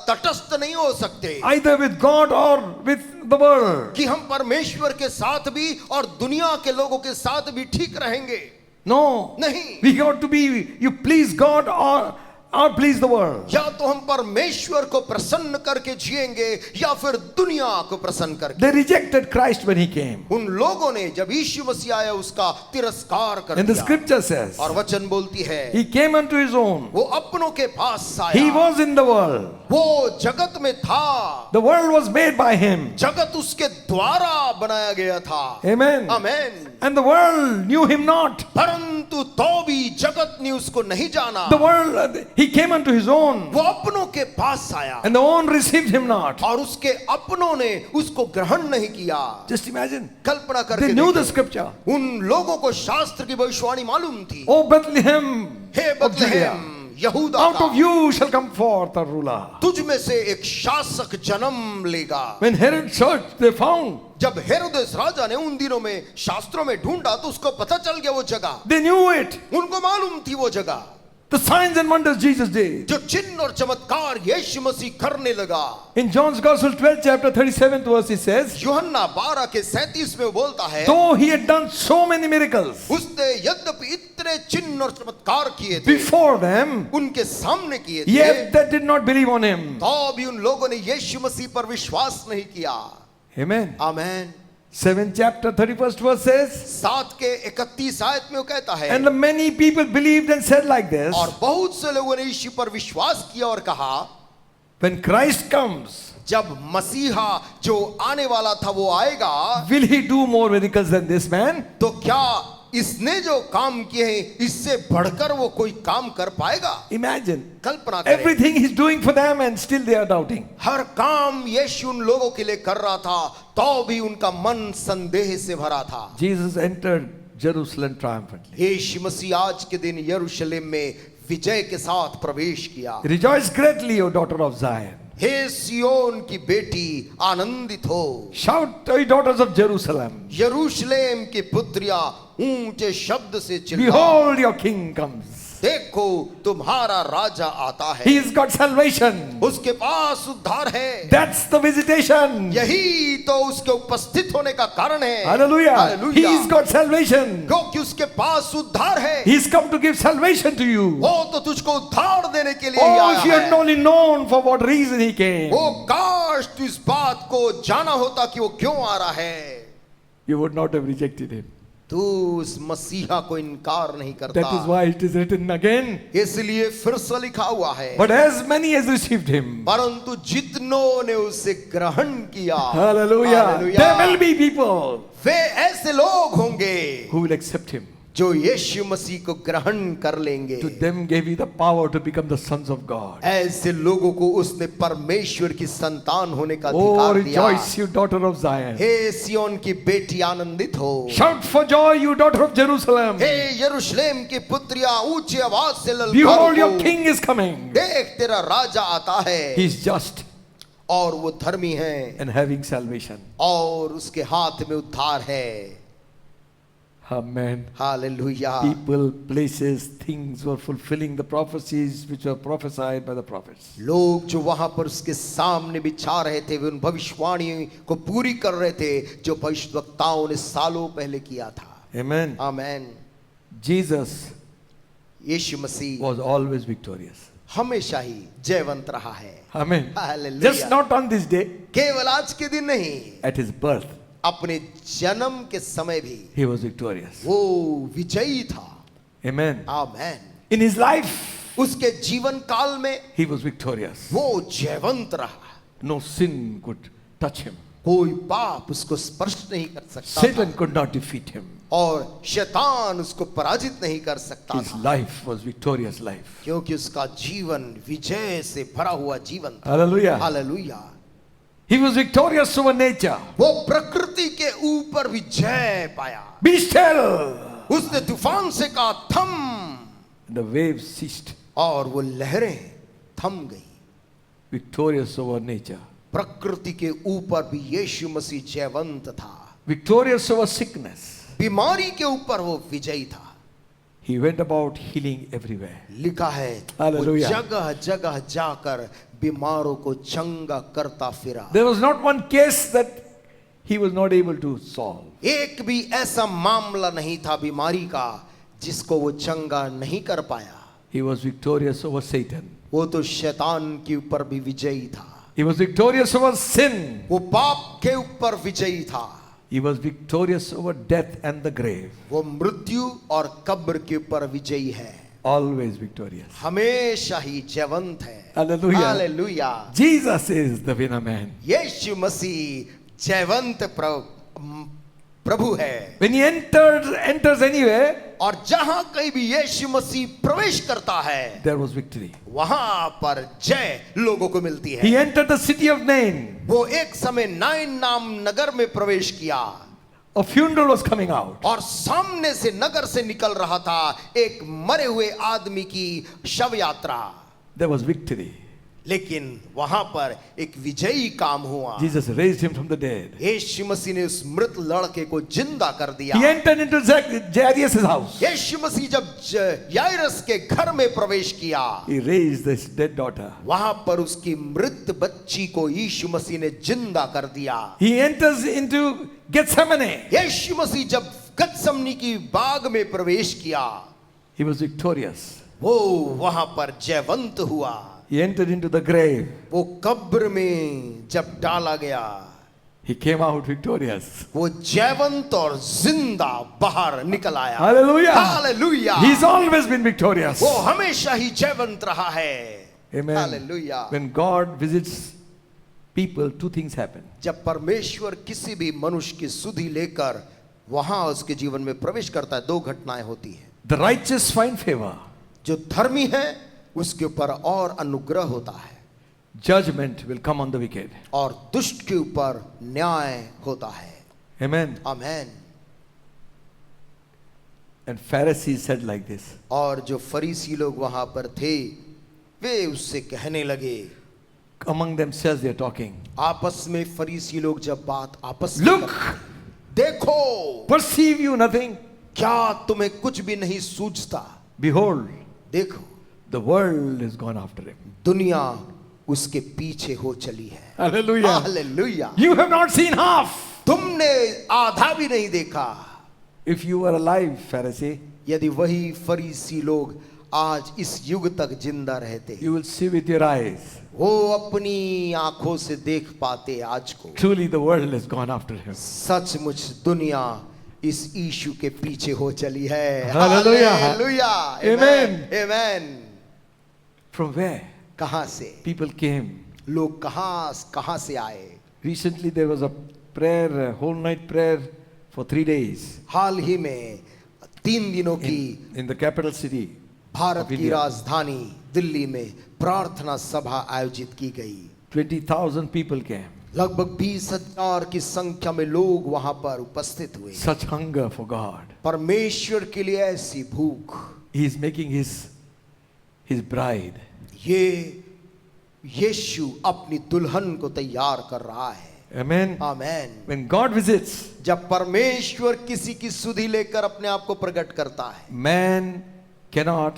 तटस्थ नहीं हो सकते, either with God or with the world. कि हम परमेश्वर के साथ भी और दुनिया के लोगों के साथ भी ठीक रहेंगे। No, नहीं, we got to be, you please God or please the world. या तो हम परमेश्वर को प्रसन्न करके जिएंगे या फिर दुनिया को प्रसन्न करके। They rejected Christ when he came. उन लोगों ने जब यीशु मसीह आया उसका तिरस्कार कर And the दिया। scripture says, और वचन बोलती है he came unto his own. वो अपनों के पास आया, He was in the world. वो जगत में था, The world was made by him. जगत उसके द्वारा बनाया गया था। Amen. Amen. And the world knew him not. परंतु तो भी जगत ने उसको नहीं जाना। The world, he came unto his own, वो अपनों के पास आया and the own received him not. और उसके अपनों ने उसको ग्रहण नहीं किया। Just imagine. कल्पना करके They knew the देखिए, scripture. उन लोगों को शास्त्र की भविष्यवाणी मालूम थी। Oh Bethlehem, hey of Judea, बethlehem यहूदा out का, of you shall come forth a ruler. तुझ में से एक शासक जन्म लेगा। When Herod searched, they found. जब हेरोदेस राजा ने उन दिनों में शास्त्रों में ढूंढा तो उसको पता चल गया वो जगह, They knew it. उनको मालूम थी वो जगह। The signs and wonders Jesus did. जो चिन्ह और चमत्कार यीशु मसीह करने लगा। In John's Gospel 12 chapter 37th verse it says, यूहन्ना 12 के 37 में वो बोलता है, though he had done so many miracles उसने यद्यपि इतने चिन्ह और चमत्कार किए थे, before them, उनके सामने किए थे, yet they did not believe on him. तो भी उन लोगों ने यीशु मसीह पर विश्वास नहीं किया। Amen. आमेन। 7th chapter 31st verse says, 7 के 31 आयत में वो कहता है, and many people believed and said like this, और बहुत से लोगों ने यीशु पर विश्वास किया और कहा, when Christ comes, जब मसीहा जो आने वाला था वो आएगा, will he do more miracles than this man? तो क्या इसने जो काम किए हैं इससे बढ़कर वो कोई काम कर पाएगा? Imagine. कल्पना करें, Everything he's doing for them and still they are doubting. हर काम यीशु उन लोगों के लिए कर रहा था तो भी उनका मन संदेह से भरा था। Jesus entered Jerusalem triumphantly. यीशु मसीह आज के दिन यरूशलेम में विजय के साथ प्रवेश किया। Rejoice greatly, O daughter of Zion. हे सियोन की बेटी आनंदित हो, Shout, O daughters of Jerusalem. यरूशलेम की पुत्रियां ऊंचे शब्द से चिल्लाओ, Behold, your king comes. देखो तुम्हारा राजा आता है, He's got salvation. उसके पास उद्धार है। That's the visitation. यही तो उसके उपस्थित होने का कारण है। Hallelujah. Hallelujah. He's got salvation. क्योंकि उसके पास उद्धार है। He's come to give salvation to you. वो तो तुझको उद्धार देने के लिए ही Oh, आया if you had है। only known for what reason he came, वो काश तू इस बात को जाना होता कि वो क्यों आ रहा है, you would not have rejected him. तू उस मसीहा को इनकार नहीं That is करता। why it is written again. इसलिए फिर से लिखा हुआ है, But as many as received him, परंतु जितनों ने उसे ग्रहण किया, hallelujah, hallelujah, there will be people वे ऐसे लोग होंगे who will accept him. जो यीशु मसीह को ग्रहण कर लेंगे। To them gave he the power to become the sons of God. ऐसे लोगों को उसने परमेश्वर की संतान होने का Oh, अधिकार दिया। rejoice, you daughter of Zion. हे सियोन की बेटी आनंदित हो, Shout for joy, you daughter of Jerusalem. हे यरूशलेम की पुत्रियां ऊंची आवाज से Behold, your ललकारो, king is coming. देख तेरा राजा आता है He is just और वो धर्मी है and having salvation. और उसके हाथ में उद्धार है। Amen. Hallelujah. People, places, things were fulfilling the prophecies which were prophesied by the prophets. लोग जो वहां पर उसके सामने बिछा रहे थे वे उन भविष्यवाणी को पूरी कर रहे थे जो भविष्यवक्ताओं ने सालों पहले किया था। Amen. Amen. Jesus Yeshu Masih was always victorious. हमेशा ही जयवंत रहा है। Amen. Hallelujah. Just not on this day, केवल आज के दिन नहीं, at his birth, अपने जन्म के समय भी he was victorious. वो विजयी था। Amen. Amen. In his life, उसके जीवन काल में he was victorious. वो जयवंत रहा। No sin could touch him. कोई पाप उसको स्पर्श नहीं कर सकता Satan था could not defeat him. और शैतान उसको पराजित नहीं कर सकता His था, life was victorious life. क्योंकि उसका जीवन विजय से भरा हुआ जीवन था। Hallelujah. Hallelujah. He was victorious over nature. वो प्रकृति के ऊपर विजय पाया। Be still. उसने तूफान से कहा थम, The waves ceased. और वो लहरें थम गई। Victorious over nature. प्रकृति के ऊपर भी यीशु मसीह जयवंत था। Victorious over sickness. बीमारी के ऊपर वो विजयी था। He went about healing everywhere. लिखा है वो Hallelujah. जगह जगह जाकर बीमारों को चंगा करता फिरा। There was not one case that he was not able to solve. एक भी ऐसा मामला नहीं था बीमारी का जिसको वो चंगा नहीं कर पाया। He was victorious over Satan. वो तो शैतान के ऊपर भी विजयी था। He was victorious over sin. वो पाप के ऊपर विजयी था। He was victorious over death and the grave. वो मृत्यु और कब्र के ऊपर विजयी है। Always victorious. हमेशा ही जयवंत है। Hallelujah. Hallelujah. Jesus is the winner man. यीशु मसीह जयवंत प्रभु है। When he enters anywhere, और जहां कहीं भी यीशु मसीह प्रवेश करता है, there was victory. वहां पर जय लोगों को मिलती है। He entered the city of Nain. वो एक समय नाइन नाम नगर में प्रवेश किया, A funeral was coming out. और सामने से नगर से निकल रहा था एक मरे हुए आदमी की शव यात्रा। There was victory. लेकिन वहां पर एक विजयी काम हुआ। Jesus raised him from the dead. यीशु मसीह ने उस मृत लड़के को जिंदा कर दिया। He entered into Jairus' house. यीशु मसीह जब याइरस के घर में प्रवेश किया, He raised this dead daughter. वहां पर उसकी मृत बच्ची को यीशु मसीह ने जिंदा कर दिया। He enters into Gethsemane. यीशु मसीह जब गतसमनी की बाग में प्रवेश किया, He was victorious. वो वहां पर जयवंत हुआ। He entered into the grave. वो कब्र में जब डाला गया, He came out victorious. वो जयवंत और जिंदा बाहर निकल आया। Hallelujah. Hallelujah. He's always been victorious. वो हमेशा ही जयवंत रहा है। Amen. Hallelujah. When God visits people, two things happen. जब परमेश्वर किसी भी मनुष्य की सुधि लेकर वहां उसके जीवन में प्रवेश करता है, दो घटनाएं होती हैं। The righteous find favor. जो धर्मी है उसके ऊपर और अनुग्रह होता है, Judgment will come on the wicked. और दुष्ट के ऊपर न्याय होता है। Amen. Amen. And Pharisees said like this. और जो फरीसी लोग वहां पर थे, वे उससे कहने लगे, Among themselves they are talking. आपस में फरीसी लोग जब बात आपस में Look, करते, देखो, perceive you nothing? क्या तुम्हें कुछ भी नहीं सूझता? Behold, देखो, the world is gone after him. दुनिया उसके पीछे हो चली है। Hallelujah. Hallelujah. You have not seen half. तुमने आधा भी नहीं देखा। If you were alive, Pharisee, यदि वही फरीसी लोग आज इस युग तक जिंदा रहते, you will see with your eyes. वो अपनी आंखों से देख पाते आज को। Truly the world has gone after him. सचमुच दुनिया इस यीशु के पीछे हो चली है। Hallelujah. Hallelujah. Amen. Amen. From where? कहां से People came. लोग कहां से आए? Recently there was a prayer, a whole night prayer for 3 days हाल ही में 3 दिनों की in the capital city. Bharat of की India. राजधानी दिल्ली में प्रार्थना सभा आयोजित की गई। 20,000 people came. लगभग 20,000 की संख्या में लोग वहां पर उपस्थित हुए। Such hunger for God. परमेश्वर के लिए ऐसी भूख। He is making his bride. ये यीशु अपनी दुल्हन को तैयार कर रहा है। Amen. Amen. When God visits, जब परमेश्वर किसी की सुधि लेकर अपने आप को प्रकट करता है, man cannot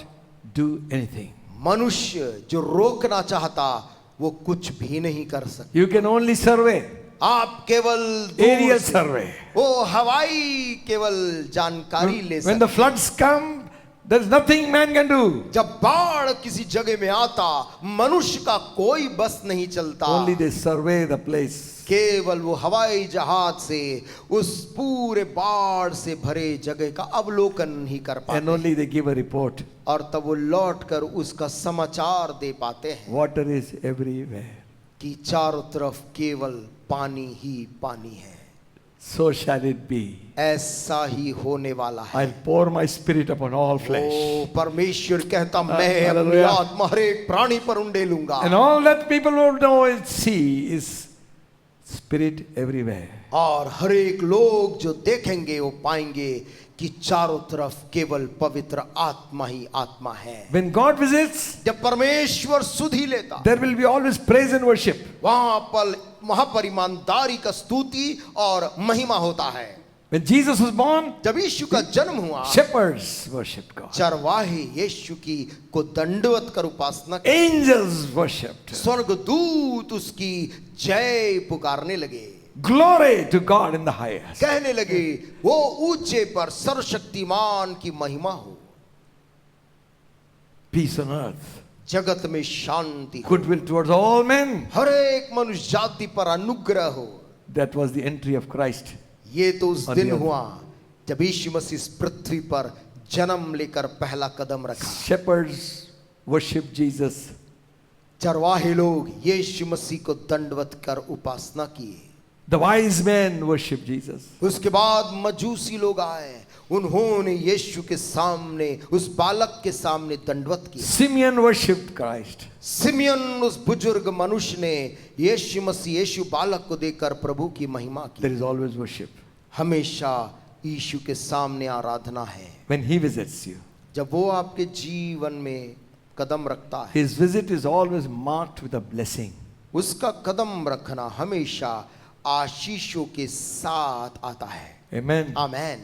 do anything. मनुष्य जो रोकना चाहता वो कुछ भी नहीं कर सकता। You can only survey. आप केवल दूर Aerial से- survey. वो हवाई केवल जानकारी ले When the सकते। floods come, there is nothing man can do. जब बाढ़ किसी जगह में आता, मनुष्य का कोई बस नहीं चलता। Only they survey the place. केवल वो हवाई जहाज से उस पूरे बाढ़ से भरे जगह का अवलोकन ही कर And पाते, only they give a report. और तब वो लौट कर उसका समाचार दे पाते हैं Water is everywhere. कि चारों तरफ केवल पानी ही पानी है। So shall it be. ऐसा ही होने वाला है। I'll pour my spirit upon all flesh. ओ परमेश्वर कहता मैं अपनी Hallelujah. आत्मा हर एक प्राणी पर उंडेलूंगा। And all that people will know and see is spirit everywhere. और हर एक लोग जो देखेंगे वो पाएंगे कि चारों तरफ केवल पवित्र आत्मा ही आत्मा है। When God visits, जब परमेश्वर सुधि लेता, there will be always praise and worship. वहां पर महापरिमानदारी का स्तुति और महिमा होता है। When Jesus was born, जब यीशु का जन्म हुआ, shepherds worshipped God. चरवाहे यीशु की को दंडवत कर उपासना की। Angels worshipped. स्वर्गदूत उसकी जय पुकारने लगे। Glory to God in the highest. कहने लगे वो ऊंचे पर सर्वशक्तिमान की महिमा हो। Peace on earth. जगत में शांति हो। Goodwill towards all men. हर एक मनुष्य जाति पर अनुग्रह हो। That was the entry of Christ. ये तो उस दिन Hallelujah. हुआ जब यीशु मसीह इस पृथ्वी पर जन्म लेकर पहला कदम रखा। Shepherds worshiped Jesus. चरवाहे लोग यीशु मसीह को दंडवत कर उपासना किए। The wise men worshipped Jesus. उसके बाद मजूसी लोग आए, उन्होंने यीशु के सामने, उस बालक के सामने दंडवत किया। Simeon worshipped Christ. सिमियन उस बुजुर्ग मनुष्य ने यीशु मसीह, यीशु बालक को देखकर प्रभु की महिमा की। There is always worship. हमेशा यीशु के सामने आराधना है। When He visits you, जब वो आपके जीवन में कदम रखता है, His visit is always marked with a blessing. उसका कदम रखना हमेशा आशीषों के साथ आता है। Amen. आमेन,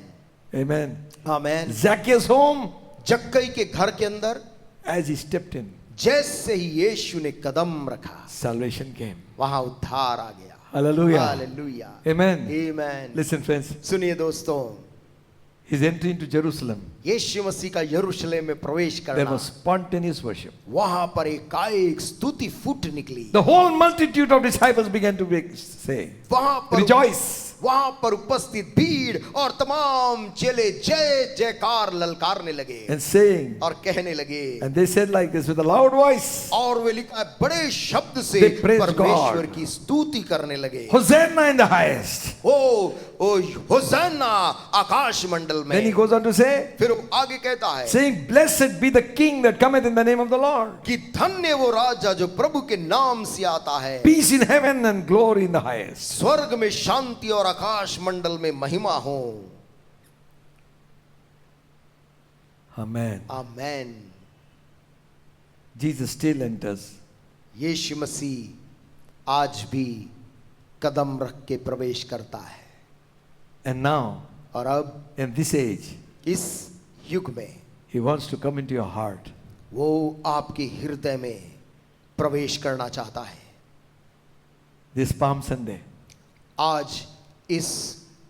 Amen. आमेन। Zacchaeus' home, जक्कई के घर के अंदर as he stepped in, जैसे ही यीशु ने कदम रखा, salvation came. वहां उद्धार आ गया। Hallelujah. Hallelujah, Amen. आमेन। Listen, friends, सुनिए दोस्तों, His entry into Jerusalem, यीशु मसीह का यरूशलेम में प्रवेश there करना, was spontaneous worship. वहां पर एकाएक स्तुति फूट निकली। The whole multitude of disciples began to say, वहां पर rejoice. वहां पर उपस्थित भीड़ और तमाम चेले जय जयकार ललकारने लगे and saying, और कहने लगे, and they said like this with a loud voice, और वे लिखा है, बड़े शब्द से They praised परमेश्वर God. की स्तुति करने लगे। Hosanna in the highest. O होsanna Akash Mandal Then he में। goes on to say, फिर वो आगे कहता है saying, blessed be the king that cometh in the name of the Lord. कि धन्य वो राजा जो प्रभु के नाम से आता है। Peace in heaven and glory in the highest. स्वर्ग में शांति और आकाश मंडल में महिमा हो। Amen. आमेन। Jesus still enters. यीशु मसीह आज भी कदम रख के प्रवेश करता है। And now, और अब in this age, इस युग में he wants to come into your heart. वो आपके हृदय में प्रवेश करना चाहता है। This Palm Sunday, आज इस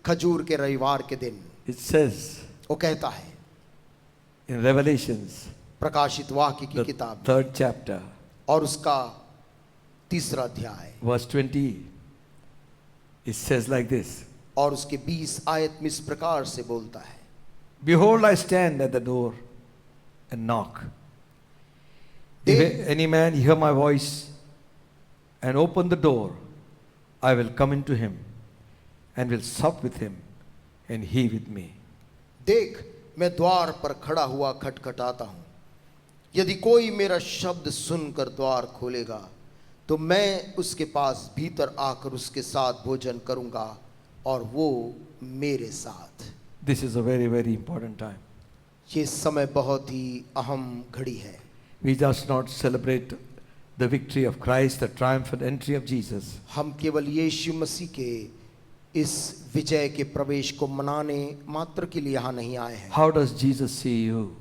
खजूर के रविवार के दिन it says वो कहता है in Revelations, प्रकाशित वाक्य की the किताब 3rd chapter, और उसका 3रा अध्याय verse 20, it says like this, और उसके 20 आयत में इस प्रकार से बोलता है, Behold, I stand at the door and knock. If any man hear my voice and open the door, I will come into him and will sup with him and he with me. देख मैं द्वार पर खड़ा हुआ खटखटाता हूँ, यदि कोई मेरा शब्द सुनकर द्वार खोलेगा तो मैं उसके पास भीतर आकर उसके साथ भोजन करूंगा और वो मेरे साथ। This is a very, very important time. ये समय बहुत ही अहम घड़ी है। We just not celebrate the victory of Christ, the triumphant entry of Jesus. हम केवल यीशु मसीह के इस विजय के प्रवेश को मनाने मात्र के लिए यहाँ नहीं आए हैं। How does Jesus see you?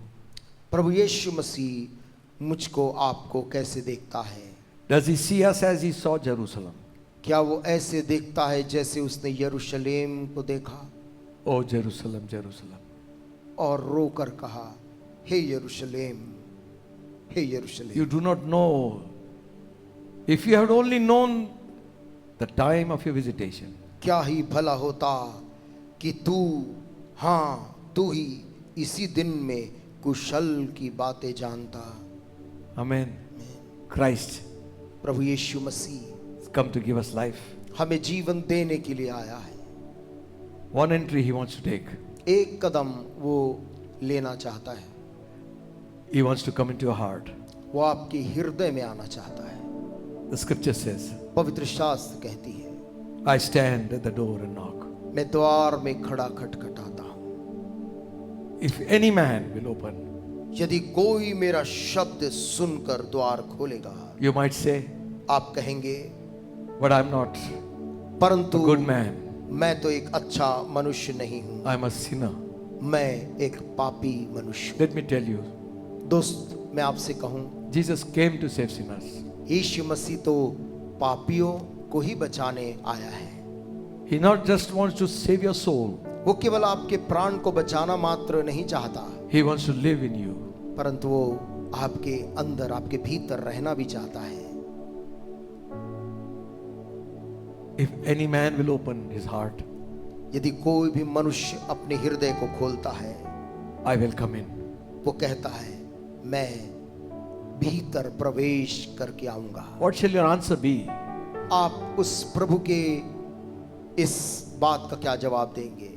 प्रभु यीशु मसीह मुझको आपको कैसे देखता है? Does he see us as he saw Jerusalem? क्या वो ऐसे देखता है जैसे उसने यरूशलेम को देखा Oh Jerusalem, Jerusalem. और रोकर कहा, हे यरूशलेम, हे यरूशलेम। You do not know. If you had only known the time of your visitation, क्या ही भला होता कि तू ही इसी दिन में कुशल की बातें जानता। Amen. Christ Prabhu Yeshu Masih has come to give us life. हमें जीवन देने के लिए आया है। One entry he wants to take. एक कदम वो लेना चाहता है, He wants to come into your heart. वो आपके हृदय में आना चाहता है। The scripture says, पवित्र शास्त्र कहती है, I stand at the door and knock. मैं द्वार में खड़ा खटखटाता हूँ, If any man will open, यदि कोई मेरा शब्द सुनकर द्वार खोलेगा। you might say, आप कहेंगे, but I'm not परंतु a good man. मैं तो एक अच्छा मनुष्य नहीं हूँ, I'm a sinner. मैं एक पापी मनुष्य हूँ। Let me tell you, दोस्त, मैं आपसे कहूँ, Jesus came to save sinners. यीशु मसीह तो पापियों को ही बचाने आया है। He not just wants to save your soul, वो केवल आपके प्राण को बचाना मात्र नहीं चाहता, He wants to live in you. परंतु वो आपके अंदर, आपके भीतर रहना भी चाहता है। If any man will open his heart, यदि कोई भी मनुष्य अपने हृदय को खोलता है, I will come in. वो कहता है, मैं भीतर प्रवेश करके आऊंगा। What shall your answer be? आप उस प्रभु के इस बात का क्या जवाब देंगे?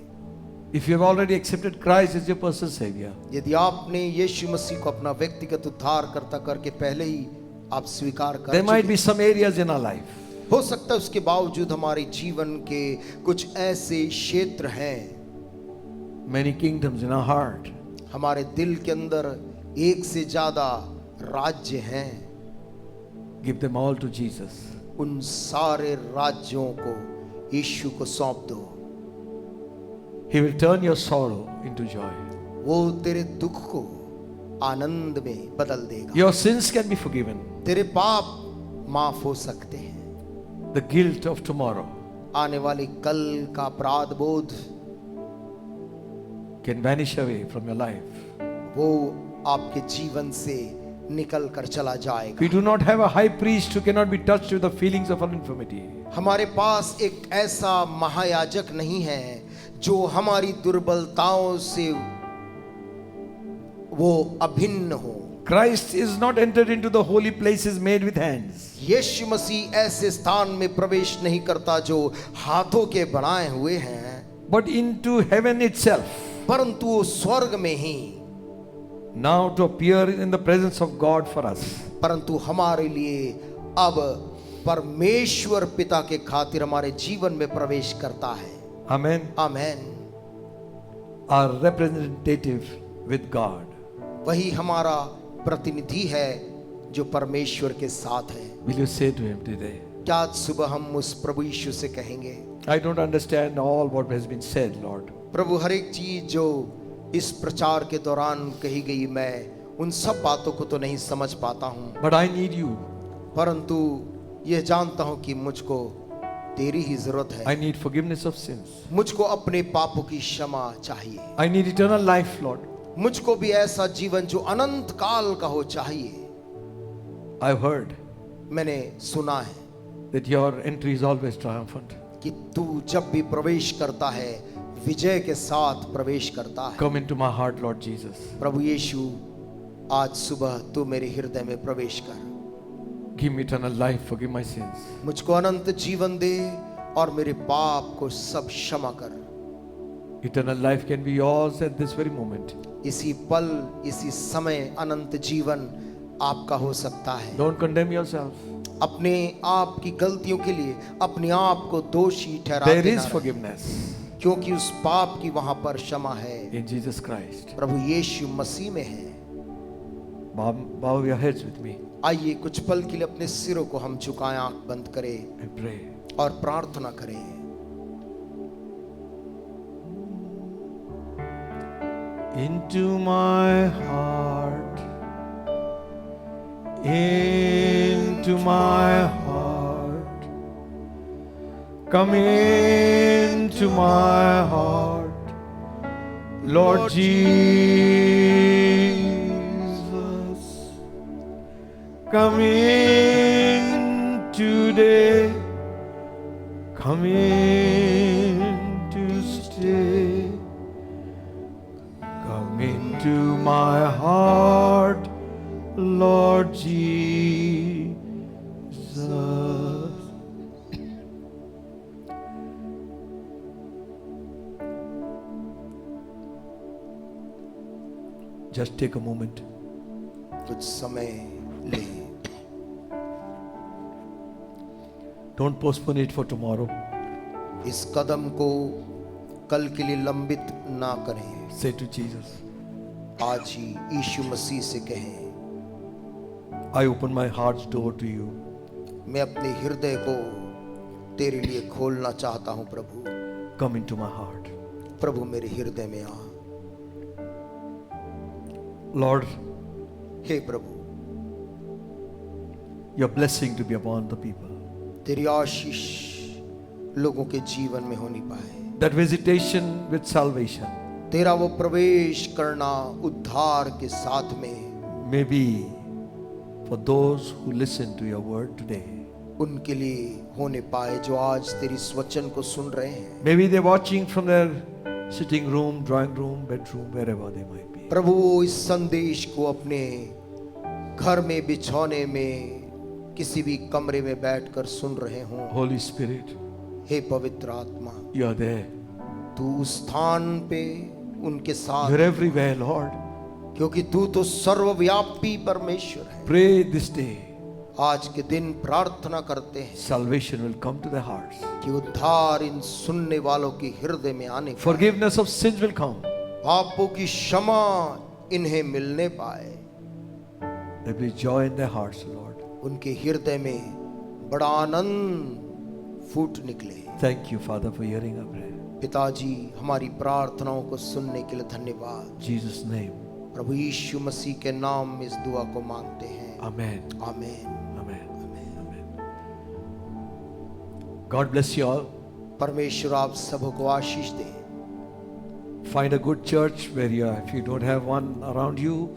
If you have already accepted Christ as your personal Savior, यदि आपने यीशु मसीह को अपना व्यक्तिगत उद्धारकर्ता करके पहले ही आप स्वीकार कर there might चुके be some areas in our life हो सकता है उसके बावजूद हमारे जीवन के कुछ ऐसे क्षेत्र हैं, many kingdoms in our heart. हमारे दिल के अंदर एक से ज्यादा राज्य हैं। Give them all to Jesus. उन सारे राज्यों को यीशु को सौंप दो। He will turn your sorrow into joy. वो तेरे दुख को आनंद में बदल देगा। Your sins can be forgiven. तेरे पाप माफ हो सकते हैं। The guilt of tomorrow आने वाले कल का अपराध बोध can vanish away from your life. वो आपके जीवन से निकल कर चला जाएगा। We do not have a high priest who cannot be touched with the feelings of our infirmity. हमारे पास एक ऐसा महायाजक नहीं है जो हमारी दुर्बलताओं से वो अभिन्न हो। Christ is not entered into the holy places made with hands. यीशु मसीह ऐसे स्थान में प्रवेश नहीं करता जो हाथों के बनाए हुए हैं, But into heaven itself. परंतु वो स्वर्ग में ही Now to appear in the presence of God for us. परंतु हमारे लिए अब परमेश्वर पिता के खातिर हमारे जीवन में प्रवेश करता है। Amen. Amen. Our representative with God. वही हमारा प्रतिनिधि है जो परमेश्वर के साथ है। Will you say to him today? क्या आज सुबह हम उस प्रभु यीशु से कहेंगे, I don't understand all what has been said, Lord. प्रभु हर एक चीज जो इस प्रचार के दौरान कही गई, मैं उन सब बातों को तो नहीं समझ पाता हूँ, But I need you. परंतु यह जानता हूँ कि मुझको तेरी ही जरूरत है। I need forgiveness of sins. मुझको अपने पापों की क्षमा चाहिए। I need eternal life, Lord. मुझको भी ऐसा जीवन जो अनंत काल का हो चाहिए। I've heard मैंने सुना है that your entry is always triumphant. कि तू जब भी प्रवेश करता है विजय के साथ प्रवेश करता है। Come into my heart, Lord Jesus. प्रभु यीशु, आज सुबह तू मेरे हृदय में प्रवेश कर। Give me eternal life, forgive my sins. मुझको अनंत जीवन दे और मेरे पाप को सब क्षमा कर। Eternal life can be yours at this very moment. इसी पल, इसी समय अनंत जीवन आपका हो सकता है। Don't condemn yourself. अपने आप की गलतियों के लिए अपने आप को दोषी ठहराते There ना is रहें, forgiveness क्योंकि उस पाप की वहां पर क्षमा है, in Jesus Christ. प्रभु यीशु मसीह में है। Bow your heads with me आइए कुछ पल के लिए अपने सिरों को हम झुकाएं, आंख बंद करें and pray. और प्रार्थना करें। Into my heart, into my heart, come into my heart, Lord Jesus, come in today, come in to stay. Come into my heart, Lord Jesus. Just take a moment. कुछ समय ले, Don't postpone it for tomorrow. इस कदम को कल के लिए लंबित ना करें। Say to Jesus, आज ही यीशु मसीह से कहें, I open my heart's door to you. मैं अपने हृदय को तेरे लिए खोलना चाहता हूं प्रभु। Come into my heart. प्रभु मेरे हृदय में आ। Lord, hey Prabhu, your blessing to be upon the people. तेरी आशीष लोगों के जीवन में होनी पाए। That visitation with salvation तेरा वो प्रवेश करना उद्धार के साथ में may be for those who listen to your word today. उनके लिए होने पाए जो आज तेरी इस वचन को सुन रहे हैं। Maybe they're watching from their sitting room, drawing room, bedroom, wherever they might be. प्रभु वो इस संदेश को अपने घर में, बिछौने में, किसी भी कमरे में बैठकर सुन रहे हों। Holy Spirit, हे पवित्र आत्मा, you are there. तू उस स्थान पे उनके साथ, You're everywhere, Lord. क्योंकि तू तो सर्वव्यापी परमेश्वर है। Pray this day. आज के दिन प्रार्थना करते हैं Salvation will come to their hearts. कि उद्धार इन सुनने वालों के हृदय में आने पाए। Forgiveness of sins will come. पापों की क्षमा इन्हें मिलने पाए। There will be joy in their hearts, Lord. उनके हृदय में बड़ा आनंद फूट निकले। Thank you, Father, for hearing our prayer. पिताजी, हमारी प्रार्थनाओं को सुनने के लिए धन्यवाद। In Jesus' name. प्रभु यीशु मसीह के नाम में इस दुआ को मांगते हैं। Amen. आमीन। Amen. Amen. God bless you all. परमेश्वर आप सबको आशीष दे। Find a good church where you are. If you don't have one around you,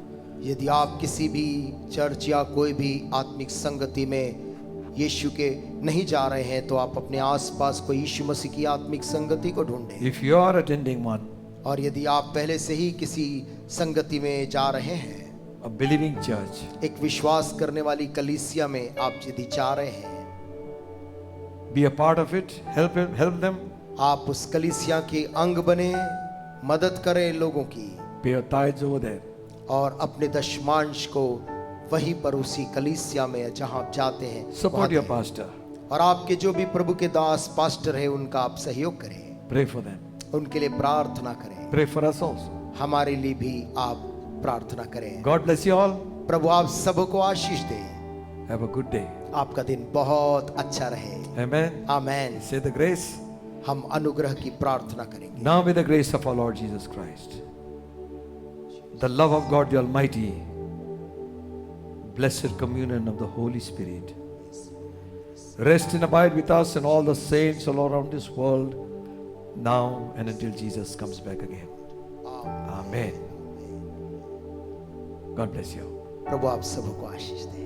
यदि आप किसी भी चर्च या कोई भी आत्मिक संगति में यीशु के नहीं जा रहे हैं, तो आप अपने आसपास कोई यीशु मसीह की आत्मिक संगति को ढूंढें। if you are attending one, और यदि आप पहले से ही किसी संगति में जा रहे हैं, a believing church, एक विश्वास करने वाली कलीसिया में आप यदि जा रहे हैं, be a part of it. Help them. आप उस कलीसिया के अंग बने, मदद करें लोगों की, Pay your tithes over there. और अपने दशमांश को वहीं पर उसी कलीसिया में जहां आप जाते हैं Support वहां your दें। pastor. और आपके जो भी प्रभु के दास पास्टर है, उनका आप सहयोग करें, Pray for them. उनके लिए प्रार्थना करें। Pray for us also. हमारे लिए भी आप प्रार्थना करें। God bless you all. प्रभु आप सबको आशीष दे। Have a good day. आपका दिन बहुत अच्छा रहे। Amen. Amen. Say the grace. हम अनुग्रह की प्रार्थना करेंगे। Now may the grace of our Lord Jesus Christ, the love of God the Almighty, blessed communion of the Holy Spirit, rest and abide with us and all the saints all around this world, now and until Jesus comes back again. Amen. God bless you. प्रभु आप सबको आशीष दे।